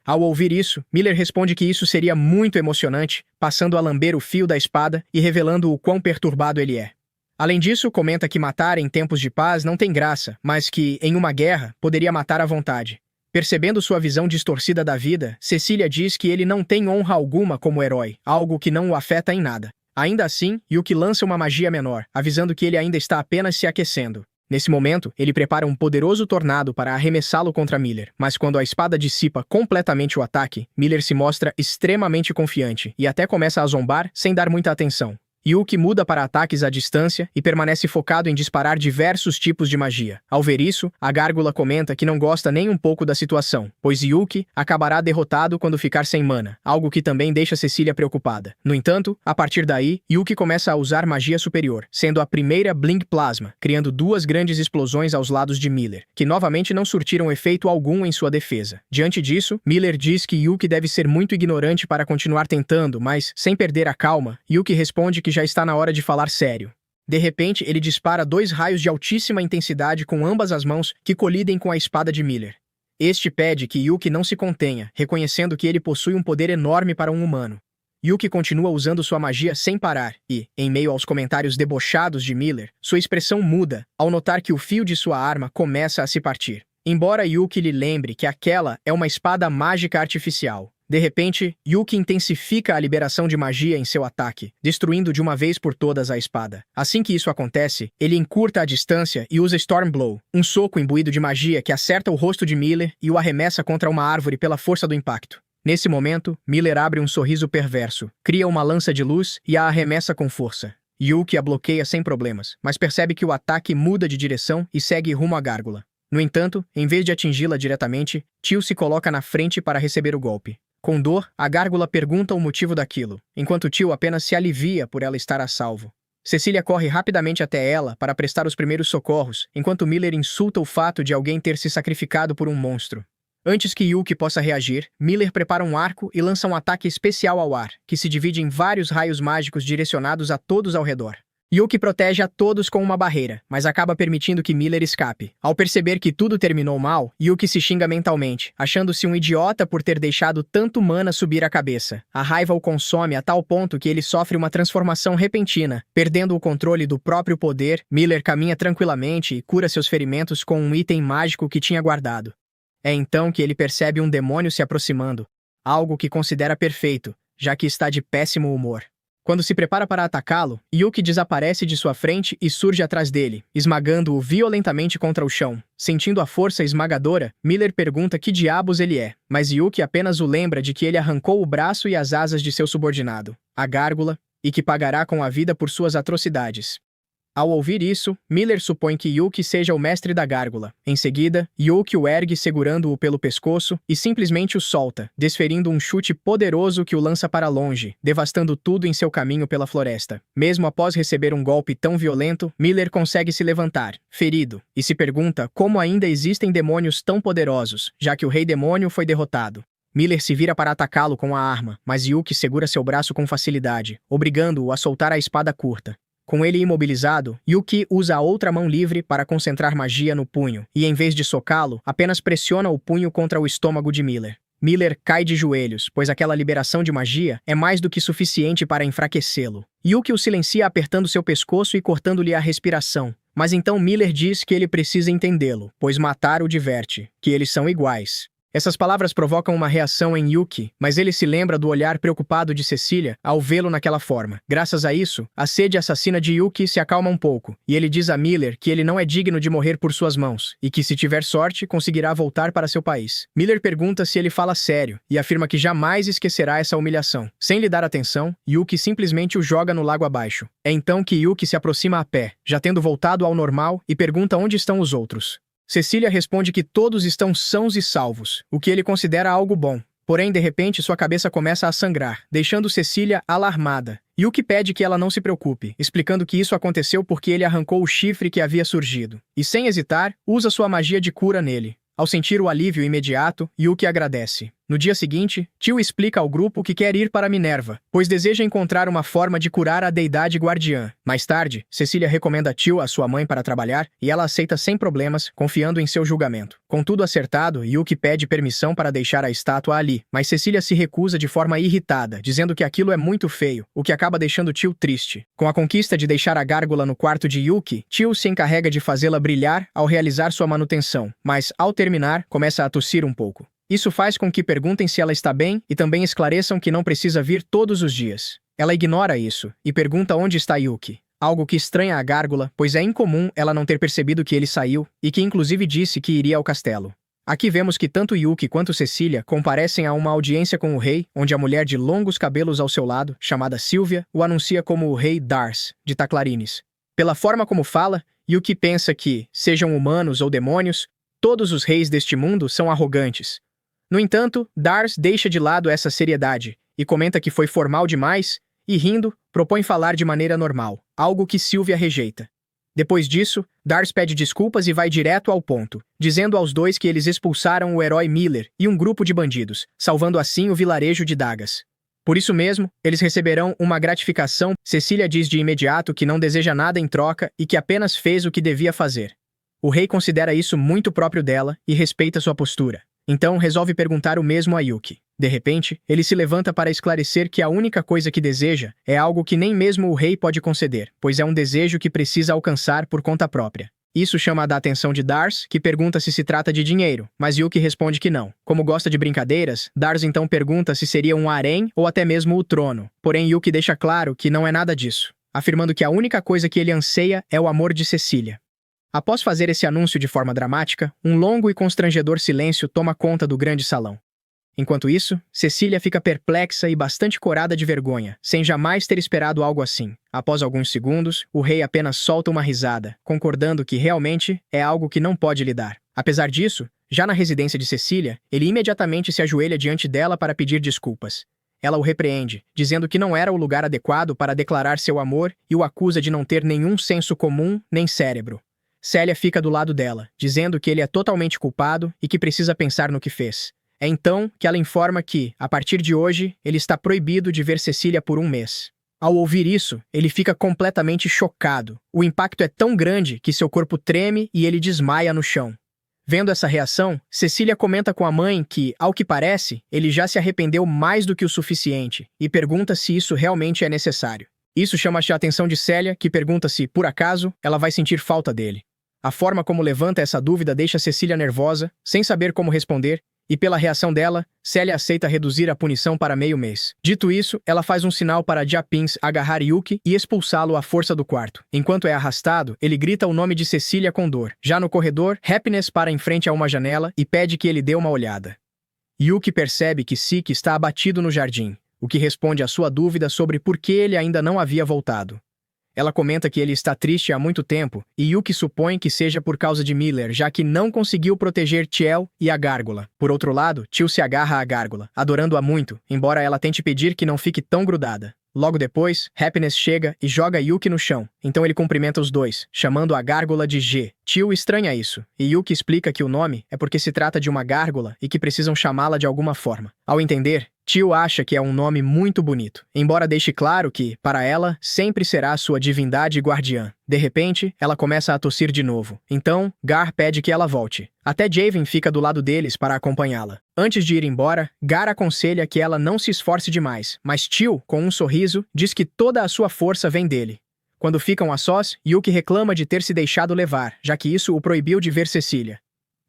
Ao ouvir isso, Miller responde que isso seria muito emocionante, passando a lamber o fio da espada e revelando o quão perturbado ele é. Além disso, comenta que matar em tempos de paz não tem graça, mas que, em uma guerra, poderia matar à vontade. Percebendo sua visão distorcida da vida, Cecília diz que ele não tem honra alguma como herói, algo que não o afeta em nada. Ainda assim, Yuki lança uma magia menor, avisando que ele ainda está apenas se aquecendo. Nesse momento, ele prepara um poderoso tornado para arremessá-lo contra Miller, mas quando a espada dissipa completamente o ataque, Miller se mostra extremamente confiante e até começa a zombar sem dar muita atenção. Yuki muda para ataques à distância e permanece focado em disparar diversos tipos de magia. Ao ver isso, a gárgula comenta que não gosta nem um pouco da situação, pois Yuki acabará derrotado quando ficar sem mana, algo que também deixa Cecília preocupada. No entanto, a partir daí, Yuki começa a usar magia superior, sendo a primeira Blink Plasma, criando duas grandes explosões aos lados de Miller, que novamente não surtiram efeito algum em sua defesa. Diante disso, Miller diz que Yuki deve ser muito ignorante para continuar tentando, mas, sem perder a calma, Yuki responde que já está na hora de falar sério. De repente, ele dispara 2 raios de altíssima intensidade com ambas as mãos que colidem com a espada de Miller. Este pede que Yuki não se contenha, reconhecendo que ele possui um poder enorme para um humano. Yuki continua usando sua magia sem parar e, em meio aos comentários debochados de Miller, sua expressão muda ao notar que o fio de sua arma começa a se partir. Embora Yuki lhe lembre que aquela é uma espada mágica artificial. De repente, Yuki intensifica a liberação de magia em seu ataque, destruindo de uma vez por todas a espada. Assim que isso acontece, ele encurta a distância e usa Storm Blow, um soco imbuído de magia que acerta o rosto de Miller e o arremessa contra uma árvore pela força do impacto. Nesse momento, Miller abre um sorriso perverso, cria uma lança de luz e a arremessa com força. Yuki a bloqueia sem problemas, mas percebe que o ataque muda de direção e segue rumo à gárgula. No entanto, em vez de atingi-la diretamente, Tio se coloca na frente para receber o golpe. Com dor, a gárgula pergunta o motivo daquilo, enquanto Tio apenas se alivia por ela estar a salvo. Cecília corre rapidamente até ela para prestar os primeiros socorros, enquanto Miller insulta o fato de alguém ter se sacrificado por um monstro. Antes que Yuki possa reagir, Miller prepara um arco e lança um ataque especial ao ar, que se divide em vários raios mágicos direcionados a todos ao redor. Yuki protege a todos com uma barreira, mas acaba permitindo que Miller escape. Ao perceber que tudo terminou mal, Yuki se xinga mentalmente, achando-se um idiota por ter deixado tanto mana subir a cabeça. A raiva o consome a tal ponto que ele sofre uma transformação repentina. Perdendo o controle do próprio poder, Miller caminha tranquilamente e cura seus ferimentos com um item mágico que tinha guardado. É então que ele percebe um demônio se aproximando, algo que considera perfeito, já que está de péssimo humor. Quando se prepara para atacá-lo, Yuki desaparece de sua frente e surge atrás dele, esmagando-o violentamente contra o chão. Sentindo a força esmagadora, Miller pergunta que diabos ele é, mas Yuki apenas o lembra de que ele arrancou o braço e as asas de seu subordinado, a gárgula, e que pagará com a vida por suas atrocidades. Ao ouvir isso, Miller supõe que Yuki seja o mestre da gárgula. Em seguida, Yuki o ergue segurando-o pelo pescoço e simplesmente o solta, desferindo um chute poderoso que o lança para longe, devastando tudo em seu caminho pela floresta. Mesmo após receber um golpe tão violento, Miller consegue se levantar, ferido, e se pergunta como ainda existem demônios tão poderosos, já que o Rei Demônio foi derrotado. Miller se vira para atacá-lo com a arma, mas Yuki segura seu braço com facilidade, obrigando-o a soltar a espada curta. Com ele imobilizado, Yuki usa a outra mão livre para concentrar magia no punho, e em vez de socá-lo, apenas pressiona o punho contra o estômago de Miller. Miller cai de joelhos, pois aquela liberação de magia é mais do que suficiente para enfraquecê-lo. Yuki o silencia apertando seu pescoço e cortando-lhe a respiração. Mas então Miller diz que ele precisa entendê-lo, pois matar o diverte, que eles são iguais. Essas palavras provocam uma reação em Yuki, mas ele se lembra do olhar preocupado de Cecília ao vê-lo naquela forma. Graças a isso, a sede assassina de Yuki se acalma um pouco, e ele diz a Miller que ele não é digno de morrer por suas mãos, e que se tiver sorte, conseguirá voltar para seu país. Miller pergunta se ele fala sério, e afirma que jamais esquecerá essa humilhação. Sem lhe dar atenção, Yuki simplesmente o joga no lago abaixo. É então que Yuki se aproxima a pé, já tendo voltado ao normal, e pergunta onde estão os outros. Cecília responde que todos estão sãos e salvos, o que ele considera algo bom. Porém, de repente, sua cabeça começa a sangrar, deixando Cecília alarmada. Yuki pede que ela não se preocupe, explicando que isso aconteceu porque ele arrancou o chifre que havia surgido. E sem hesitar, usa sua magia de cura nele. Ao sentir o alívio imediato, Yuki agradece. No dia seguinte, Tio explica ao grupo que quer ir para Minerva, pois deseja encontrar uma forma de curar a deidade guardiã. Mais tarde, Cecília recomenda Tio à sua mãe para trabalhar e ela aceita sem problemas, confiando em seu julgamento. Com tudo acertado, Yuki pede permissão para deixar a estátua ali, mas Cecília se recusa de forma irritada, dizendo que aquilo é muito feio, o que acaba deixando Tio triste. Com a conquista de deixar a gárgula no quarto de Yuki, Tio se encarrega de fazê-la brilhar ao realizar sua manutenção, mas, ao terminar, começa a tossir um pouco. Isso faz com que perguntem se ela está bem e também esclareçam que não precisa vir todos os dias. Ela ignora isso e pergunta onde está Yuki, algo que estranha a gárgula, pois é incomum ela não ter percebido que ele saiu e que inclusive disse que iria ao castelo. Aqui vemos que tanto Yuki quanto Cecília comparecem a uma audiência com o rei, onde a mulher de longos cabelos ao seu lado, chamada Sylvia, o anuncia como o rei Dars, de Taclarines. Pela forma como fala, Yuki pensa que, sejam humanos ou demônios, todos os reis deste mundo são arrogantes. No entanto, Dars deixa de lado essa seriedade e comenta que foi formal demais e, rindo, propõe falar de maneira normal, algo que Sylvia rejeita. Depois disso, Dars pede desculpas e vai direto ao ponto, dizendo aos dois que eles expulsaram o herói Miller e um grupo de bandidos, salvando assim o vilarejo de Dagas. Por isso mesmo, eles receberão uma gratificação. Cecília diz de imediato que não deseja nada em troca e que apenas fez o que devia fazer. O rei considera isso muito próprio dela e respeita sua postura. Então resolve perguntar o mesmo a Yuki. De repente, ele se levanta para esclarecer que a única coisa que deseja é algo que nem mesmo o rei pode conceder, pois é um desejo que precisa alcançar por conta própria. Isso chama a atenção de Dars, que pergunta se trata de dinheiro, mas Yuki responde que não. Como gosta de brincadeiras, Dars então pergunta se seria um harém ou até mesmo o trono. Porém, Yuki deixa claro que não é nada disso, afirmando que a única coisa que ele anseia é o amor de Cecília. Após fazer esse anúncio de forma dramática, um longo e constrangedor silêncio toma conta do grande salão. Enquanto isso, Cecília fica perplexa e bastante corada de vergonha, sem jamais ter esperado algo assim. Após alguns segundos, o rei apenas solta uma risada, concordando que realmente é algo que não pode lidar. Apesar disso, já na residência de Cecília, ele imediatamente se ajoelha diante dela para pedir desculpas. Ela o repreende, dizendo que não era o lugar adequado para declarar seu amor e o acusa de não ter nenhum senso comum nem cérebro. Célia fica do lado dela, dizendo que ele é totalmente culpado e que precisa pensar no que fez. É então que ela informa que, a partir de hoje, ele está proibido de ver Cecília por um mês. Ao ouvir isso, ele fica completamente chocado. O impacto é tão grande que seu corpo treme e ele desmaia no chão. Vendo essa reação, Cecília comenta com a mãe que, ao que parece, ele já se arrependeu mais do que o suficiente e pergunta se isso realmente é necessário. Isso chama a atenção de Célia, que pergunta se, por acaso, ela vai sentir falta dele. A forma como levanta essa dúvida deixa Cecília nervosa, sem saber como responder, e pela reação dela, Célia aceita reduzir a punição para meio mês. Dito isso, ela faz um sinal para Japins agarrar Yuki e expulsá-lo à força do quarto. Enquanto é arrastado, ele grita o nome de Cecília com dor. Já no corredor, Happiness para em frente a uma janela e pede que ele dê uma olhada. Yuki percebe que Siki está abatido no jardim, o que responde à sua dúvida sobre por que ele ainda não havia voltado. Ela comenta que ele está triste há muito tempo, e Yuki supõe que seja por causa de Miller, já que não conseguiu proteger Tiel e a gárgula. Por outro lado, Tio se agarra à gárgula, adorando-a muito, embora ela tente pedir que não fique tão grudada. Logo depois, Happiness chega e joga Yuki no chão, então ele cumprimenta os dois, chamando a gárgula de G. Tio estranha isso, e Yuki explica que o nome é porque se trata de uma gárgula e que precisam chamá-la de alguma forma. Ao entender, Tio acha que é um nome muito bonito, embora deixe claro que, para ela, sempre será sua divindade guardiã. De repente, ela começa a tossir de novo. Então, Gar pede que ela volte. Até Javen fica do lado deles para acompanhá-la. Antes de ir embora, Gar aconselha que ela não se esforce demais, mas Tio, com um sorriso, diz que toda a sua força vem dele. Quando ficam a sós, Yuki reclama de ter se deixado levar, já que isso o proibiu de ver Cecília.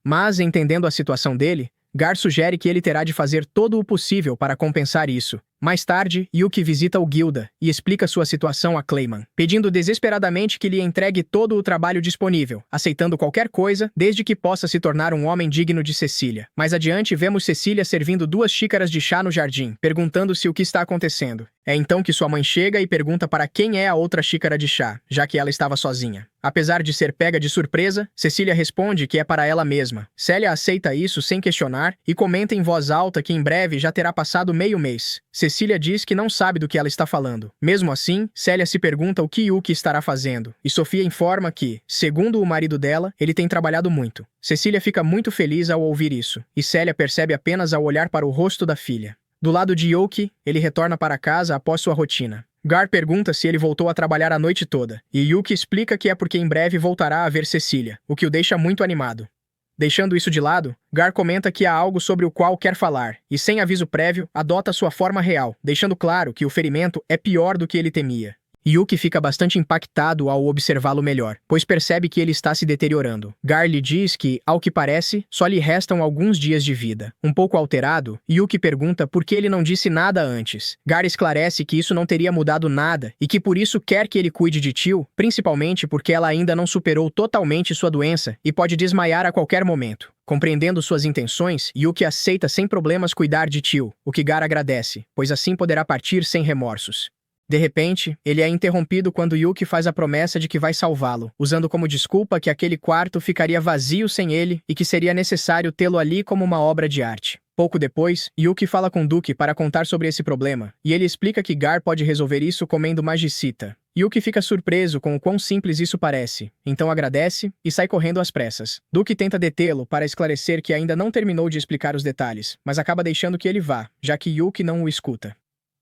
Mas, entendendo a situação dele, Gar sugere que ele terá de fazer todo o possível para compensar isso. Mais tarde, Yuki visita o Gilda e explica sua situação a Clayman, pedindo desesperadamente que lhe entregue todo o trabalho disponível, aceitando qualquer coisa desde que possa se tornar um homem digno de Cecília. Mais adiante, vemos Cecília servindo 2 xícaras de chá no jardim, perguntando-se o que está acontecendo. É então que sua mãe chega e pergunta para quem é a outra xícara de chá, já que ela estava sozinha. Apesar de ser pega de surpresa, Cecília responde que é para ela mesma. Célia aceita isso sem questionar e comenta em voz alta que em breve já terá passado meio mês. Cecília diz que não sabe do que ela está falando. Mesmo assim, Célia se pergunta o que Yuki estará fazendo, e Sofia informa que, segundo o marido dela, ele tem trabalhado muito. Cecília fica muito feliz ao ouvir isso, e Célia percebe apenas ao olhar para o rosto da filha. Do lado de Yuki, ele retorna para casa após sua rotina. Gar pergunta se ele voltou a trabalhar a noite toda, e Yuki explica que é porque em breve voltará a ver Cecília, o que o deixa muito animado. Deixando isso de lado, Gar comenta que há algo sobre o qual quer falar, e sem aviso prévio, adota sua forma real, deixando claro que o ferimento é pior do que ele temia. Yuki fica bastante impactado ao observá-lo melhor, pois percebe que ele está se deteriorando. Gar lhe diz que, ao que parece, só lhe restam alguns dias de vida. Um pouco alterado, Yuki pergunta por que ele não disse nada antes. Gar esclarece que isso não teria mudado nada e que por isso quer que ele cuide de Tio, principalmente porque ela ainda não superou totalmente sua doença e pode desmaiar a qualquer momento. Compreendendo suas intenções, Yuki aceita sem problemas cuidar de Tio, o que Gar agradece, pois assim poderá partir sem remorsos. De repente, ele é interrompido quando Yuki faz a promessa de que vai salvá-lo, usando como desculpa que aquele quarto ficaria vazio sem ele e que seria necessário tê-lo ali como uma obra de arte. Pouco depois, Yuki fala com Duke para contar sobre esse problema, e ele explica que Gar pode resolver isso comendo magicita. Yuki fica surpreso com o quão simples isso parece, então agradece e sai correndo às pressas. Duke tenta detê-lo para esclarecer que ainda não terminou de explicar os detalhes, mas acaba deixando que ele vá, já que Yuki não o escuta.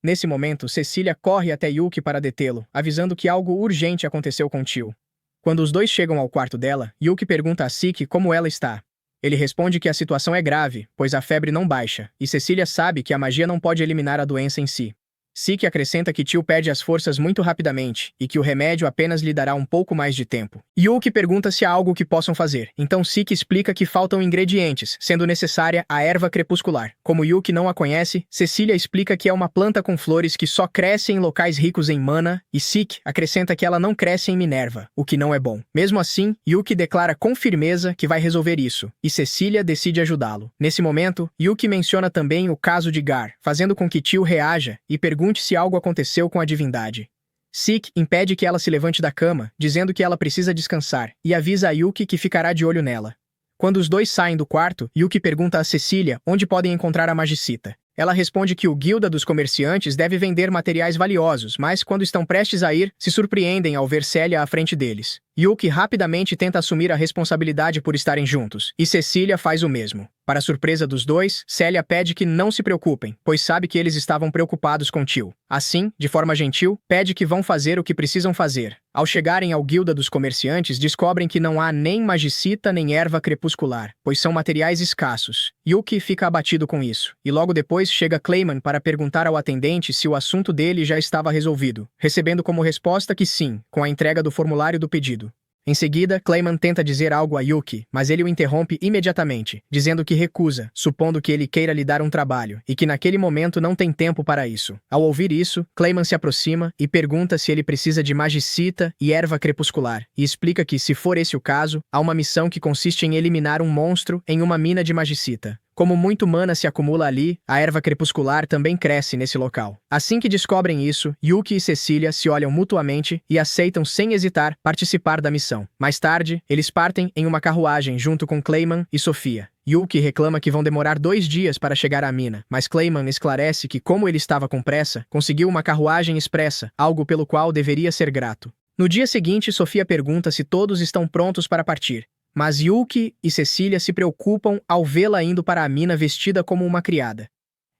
Nesse momento, Cecília corre até Yuki para detê-lo, avisando que algo urgente aconteceu com Tio. Quando os dois chegam ao quarto dela, Yuki pergunta a Siki como ela está. Ele responde que a situação é grave, pois a febre não baixa, e Cecília sabe que a magia não pode eliminar a doença em si. Siki acrescenta que Tio perde as forças muito rapidamente e que o remédio apenas lhe dará um pouco mais de tempo. Yuki pergunta se há algo que possam fazer, então Siki explica que faltam ingredientes, sendo necessária a erva crepuscular. Como Yuki não a conhece, Cecília explica que é uma planta com flores que só cresce em locais ricos em mana, e Siki acrescenta que ela não cresce em Minerva, o que não é bom. Mesmo assim, Yuki declara com firmeza que vai resolver isso, e Cecília decide ajudá-lo. Nesse momento, Yuki menciona também o caso de Gar, fazendo com que Tio reaja e pergunte se algo aconteceu com a divindade. Sik impede que ela se levante da cama, dizendo que ela precisa descansar, e avisa a Yuki que ficará de olho nela. Quando os dois saem do quarto, Yuki pergunta a Cecília onde podem encontrar a magicita. Ela responde que o Guilda dos Comerciantes deve vender materiais valiosos, mas quando estão prestes a ir, se surpreendem ao ver Célia à frente deles. Yuki rapidamente tenta assumir a responsabilidade por estarem juntos, e Cecília faz o mesmo. Para surpresa dos dois, Célia pede que não se preocupem, pois sabe que eles estavam preocupados com Tio. Assim, de forma gentil, pede que vão fazer o que precisam fazer. Ao chegarem ao Guilda dos Comerciantes, descobrem que não há nem magicita nem erva crepuscular, pois são materiais escassos. Yuki fica abatido com isso, e logo depois chega Clayman para perguntar ao atendente se o assunto dele já estava resolvido, recebendo como resposta que sim, com a entrega do formulário do pedido. Em seguida, Clayman tenta dizer algo a Yuki, mas ele o interrompe imediatamente, dizendo que recusa, supondo que ele queira lhe dar um trabalho, e que naquele momento não tem tempo para isso. Ao ouvir isso, Clayman se aproxima e pergunta se ele precisa de magicita e erva crepuscular, e explica que, se for esse o caso, há uma missão que consiste em eliminar um monstro em uma mina de magicita. Como muito mana se acumula ali, a erva crepuscular também cresce nesse local. Assim que descobrem isso, Yuki e Cecília se olham mutuamente e aceitam sem hesitar participar da missão. Mais tarde, eles partem em uma carruagem junto com Clayman e Sofia. Yuki reclama que vão demorar 2 dias para chegar à mina, mas Clayman esclarece que, como ele estava com pressa, conseguiu uma carruagem expressa, algo pelo qual deveria ser grato. No dia seguinte, Sofia pergunta se todos estão prontos para partir. Mas Yuki e Cecília se preocupam ao vê-la indo para a mina vestida como uma criada.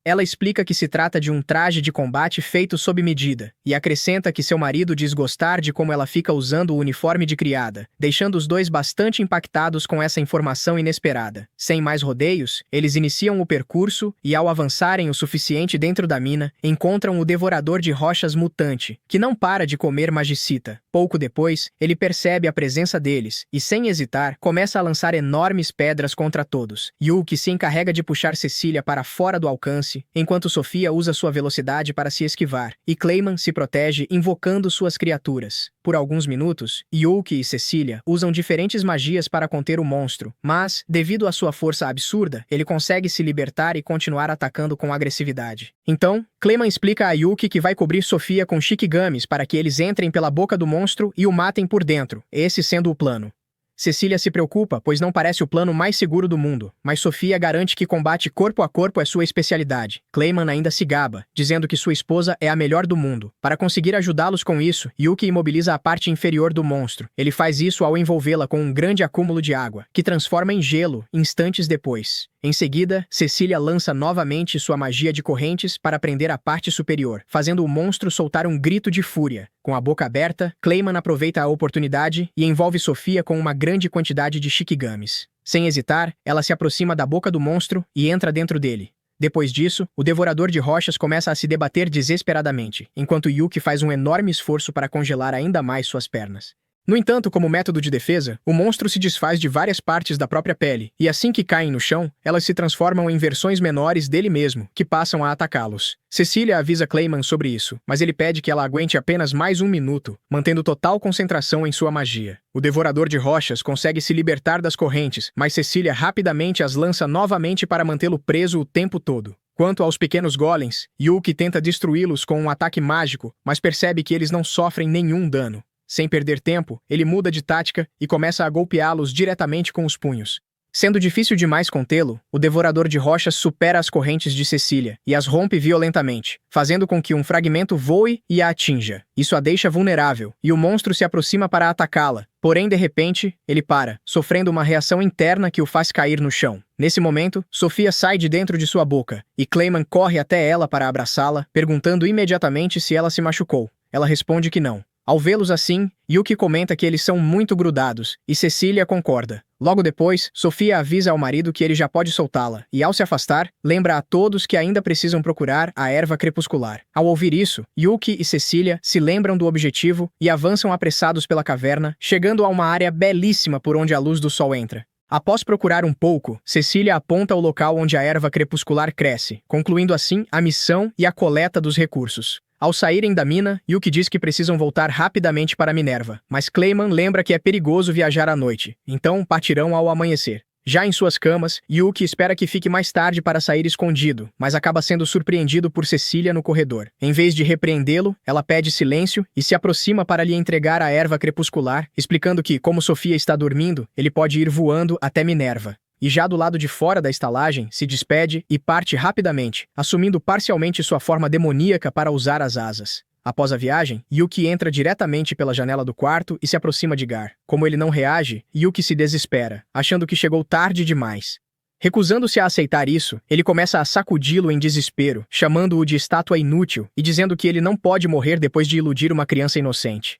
ela explica que se trata de um traje de combate feito sob medida, e acrescenta que seu marido diz gostar de como ela fica usando o uniforme de criada, deixando os dois bastante impactados com essa informação inesperada. Sem mais rodeios, eles iniciam o percurso e, ao avançarem o suficiente dentro da mina, encontram o devorador de rochas mutante, que não para de comer magicita. Pouco depois, ele percebe a presença deles e, sem hesitar, começa a lançar enormes pedras contra todos. Yuki se encarrega de puxar Cecília para fora do alcance, enquanto Sofia usa sua velocidade para se esquivar, e Clayman se protege invocando suas criaturas. Por alguns minutos, Yuki e Cecília usam diferentes magias para conter o monstro, mas, devido à sua força absurda, ele consegue se libertar e continuar atacando com agressividade. Então, Clayman explica a Yuki que vai cobrir Sofia com Shikigamis para que eles entrem pela boca do monstro e o matem por dentro, esse sendo o plano. Cecília se preocupa, pois não parece o plano mais seguro do mundo, mas Sofia garante que combate corpo a corpo é sua especialidade. Clayman ainda se gaba, dizendo que sua esposa é a melhor do mundo. Para conseguir ajudá-los com isso, Yuki imobiliza a parte inferior do monstro. Ele faz isso ao envolvê-la com um grande acúmulo de água, que transforma em gelo instantes depois. Em seguida, Cecília lança novamente sua magia de correntes para prender a parte superior, fazendo o monstro soltar um grito de fúria. Com a boca aberta, Clayman aproveita a oportunidade e envolve Sofia com uma grande quantidade de Shikigamis. Sem hesitar, ela se aproxima da boca do monstro e entra dentro dele. Depois disso, o devorador de rochas começa a se debater desesperadamente, enquanto Yuki faz um enorme esforço para congelar ainda mais suas pernas. No entanto, como método de defesa, o monstro se desfaz de várias partes da própria pele, e assim que caem no chão, elas se transformam em versões menores dele mesmo, que passam a atacá-los. Cecília avisa Clayman sobre isso, mas ele pede que ela aguente apenas mais um minuto, mantendo total concentração em sua magia. O devorador de rochas consegue se libertar das correntes, mas Cecília rapidamente as lança novamente para mantê-lo preso o tempo todo. Quanto aos pequenos golems, Yuki tenta destruí-los com um ataque mágico, mas percebe que eles não sofrem nenhum dano. Sem perder tempo, ele muda de tática e começa a golpeá-los diretamente com os punhos. Sendo difícil demais contê-lo, o devorador de rochas supera as correntes de Cecília e as rompe violentamente, fazendo com que um fragmento voe e a atinja. Isso a deixa vulnerável, e o monstro se aproxima para atacá-la. Porém, de repente, ele para, sofrendo uma reação interna que o faz cair no chão. Nesse momento, Sofia sai de dentro de sua boca, e Clayman corre até ela para abraçá-la, perguntando imediatamente se ela se machucou. Ela responde que não. Ao vê-los assim, Yuki comenta que eles são muito grudados, e Cecília concorda. Logo depois, Sofia avisa ao marido que ele já pode soltá-la, e ao se afastar, lembra a todos que ainda precisam procurar a erva crepuscular. Ao ouvir isso, Yuki e Cecília se lembram do objetivo e avançam apressados pela caverna, chegando a uma área belíssima por onde a luz do sol entra. Após procurar um pouco, Cecília aponta o local onde a erva crepuscular cresce, concluindo assim a missão e a coleta dos recursos. Ao saírem da mina, Yuki diz que precisam voltar rapidamente para Minerva, mas Clayman lembra que é perigoso viajar à noite, então partirão ao amanhecer. Já em suas camas, Yuki espera que fique mais tarde para sair escondido, mas acaba sendo surpreendido por Cecília no corredor. Em vez de repreendê-lo, ela pede silêncio e se aproxima para lhe entregar a erva crepuscular, explicando que, como Sofia está dormindo, ele pode ir voando até Minerva. E já do lado de fora da estalagem, se despede e parte rapidamente, assumindo parcialmente sua forma demoníaca para usar as asas. Após a viagem, Yuki entra diretamente pela janela do quarto e se aproxima de Gar. Como ele não reage, Yuki se desespera, achando que chegou tarde demais. Recusando-se a aceitar isso, ele começa a sacudi-lo em desespero, chamando-o de estátua inútil e dizendo que ele não pode morrer depois de iludir uma criança inocente.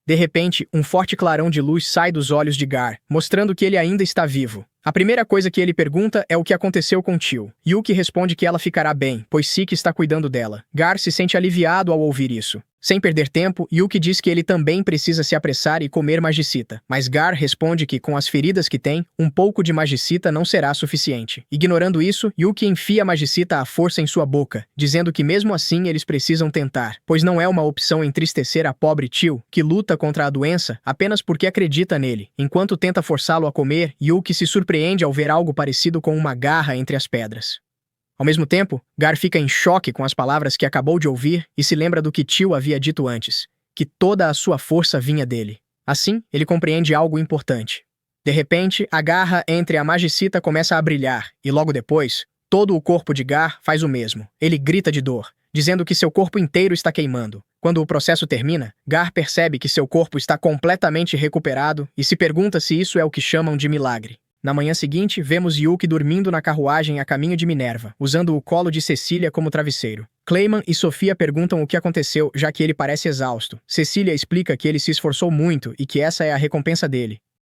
De repente, um forte clarão de luz sai dos olhos de Gar, mostrando que ele ainda está vivo. A primeira coisa que ele pergunta é o que aconteceu com Tio. Yuki responde que ela ficará bem, pois Siki está cuidando dela. Gar se sente aliviado ao ouvir isso. Sem perder tempo, Yuki diz que ele também precisa se apressar e comer magicita, mas Gar responde que, com as feridas que tem, um pouco de magicita não será suficiente. Ignorando isso, Yuki enfia a magicita à força em sua boca, dizendo que mesmo assim eles precisam tentar, pois não é uma opção entristecer a pobre Tio, que luta contra a doença apenas porque acredita nele. Enquanto tenta forçá-lo a comer, Yuki se surpreende ao ver algo parecido com uma garra entre as pedras. Ao mesmo tempo, Gar fica em choque com as palavras que acabou de ouvir e se lembra do que Tio havia dito antes, que toda a sua força vinha dele. Assim, ele compreende algo importante. De repente, a garra entre a magicita começa a brilhar, e logo depois, todo o corpo de Gar faz o mesmo. Ele grita de dor, dizendo que seu corpo inteiro está queimando. Quando o processo termina, Gar percebe que seu corpo está completamente recuperado e se pergunta se isso é o que chamam de milagre. Na manhã seguinte, vemos Yuki dormindo na carruagem a caminho de Minerva, usando o colo de Cecília como travesseiro. Clayman e Sofia perguntam o que aconteceu, já que ele parece exausto. Cecília explica que ele se esforçou muito e que essa é a recompensa dele.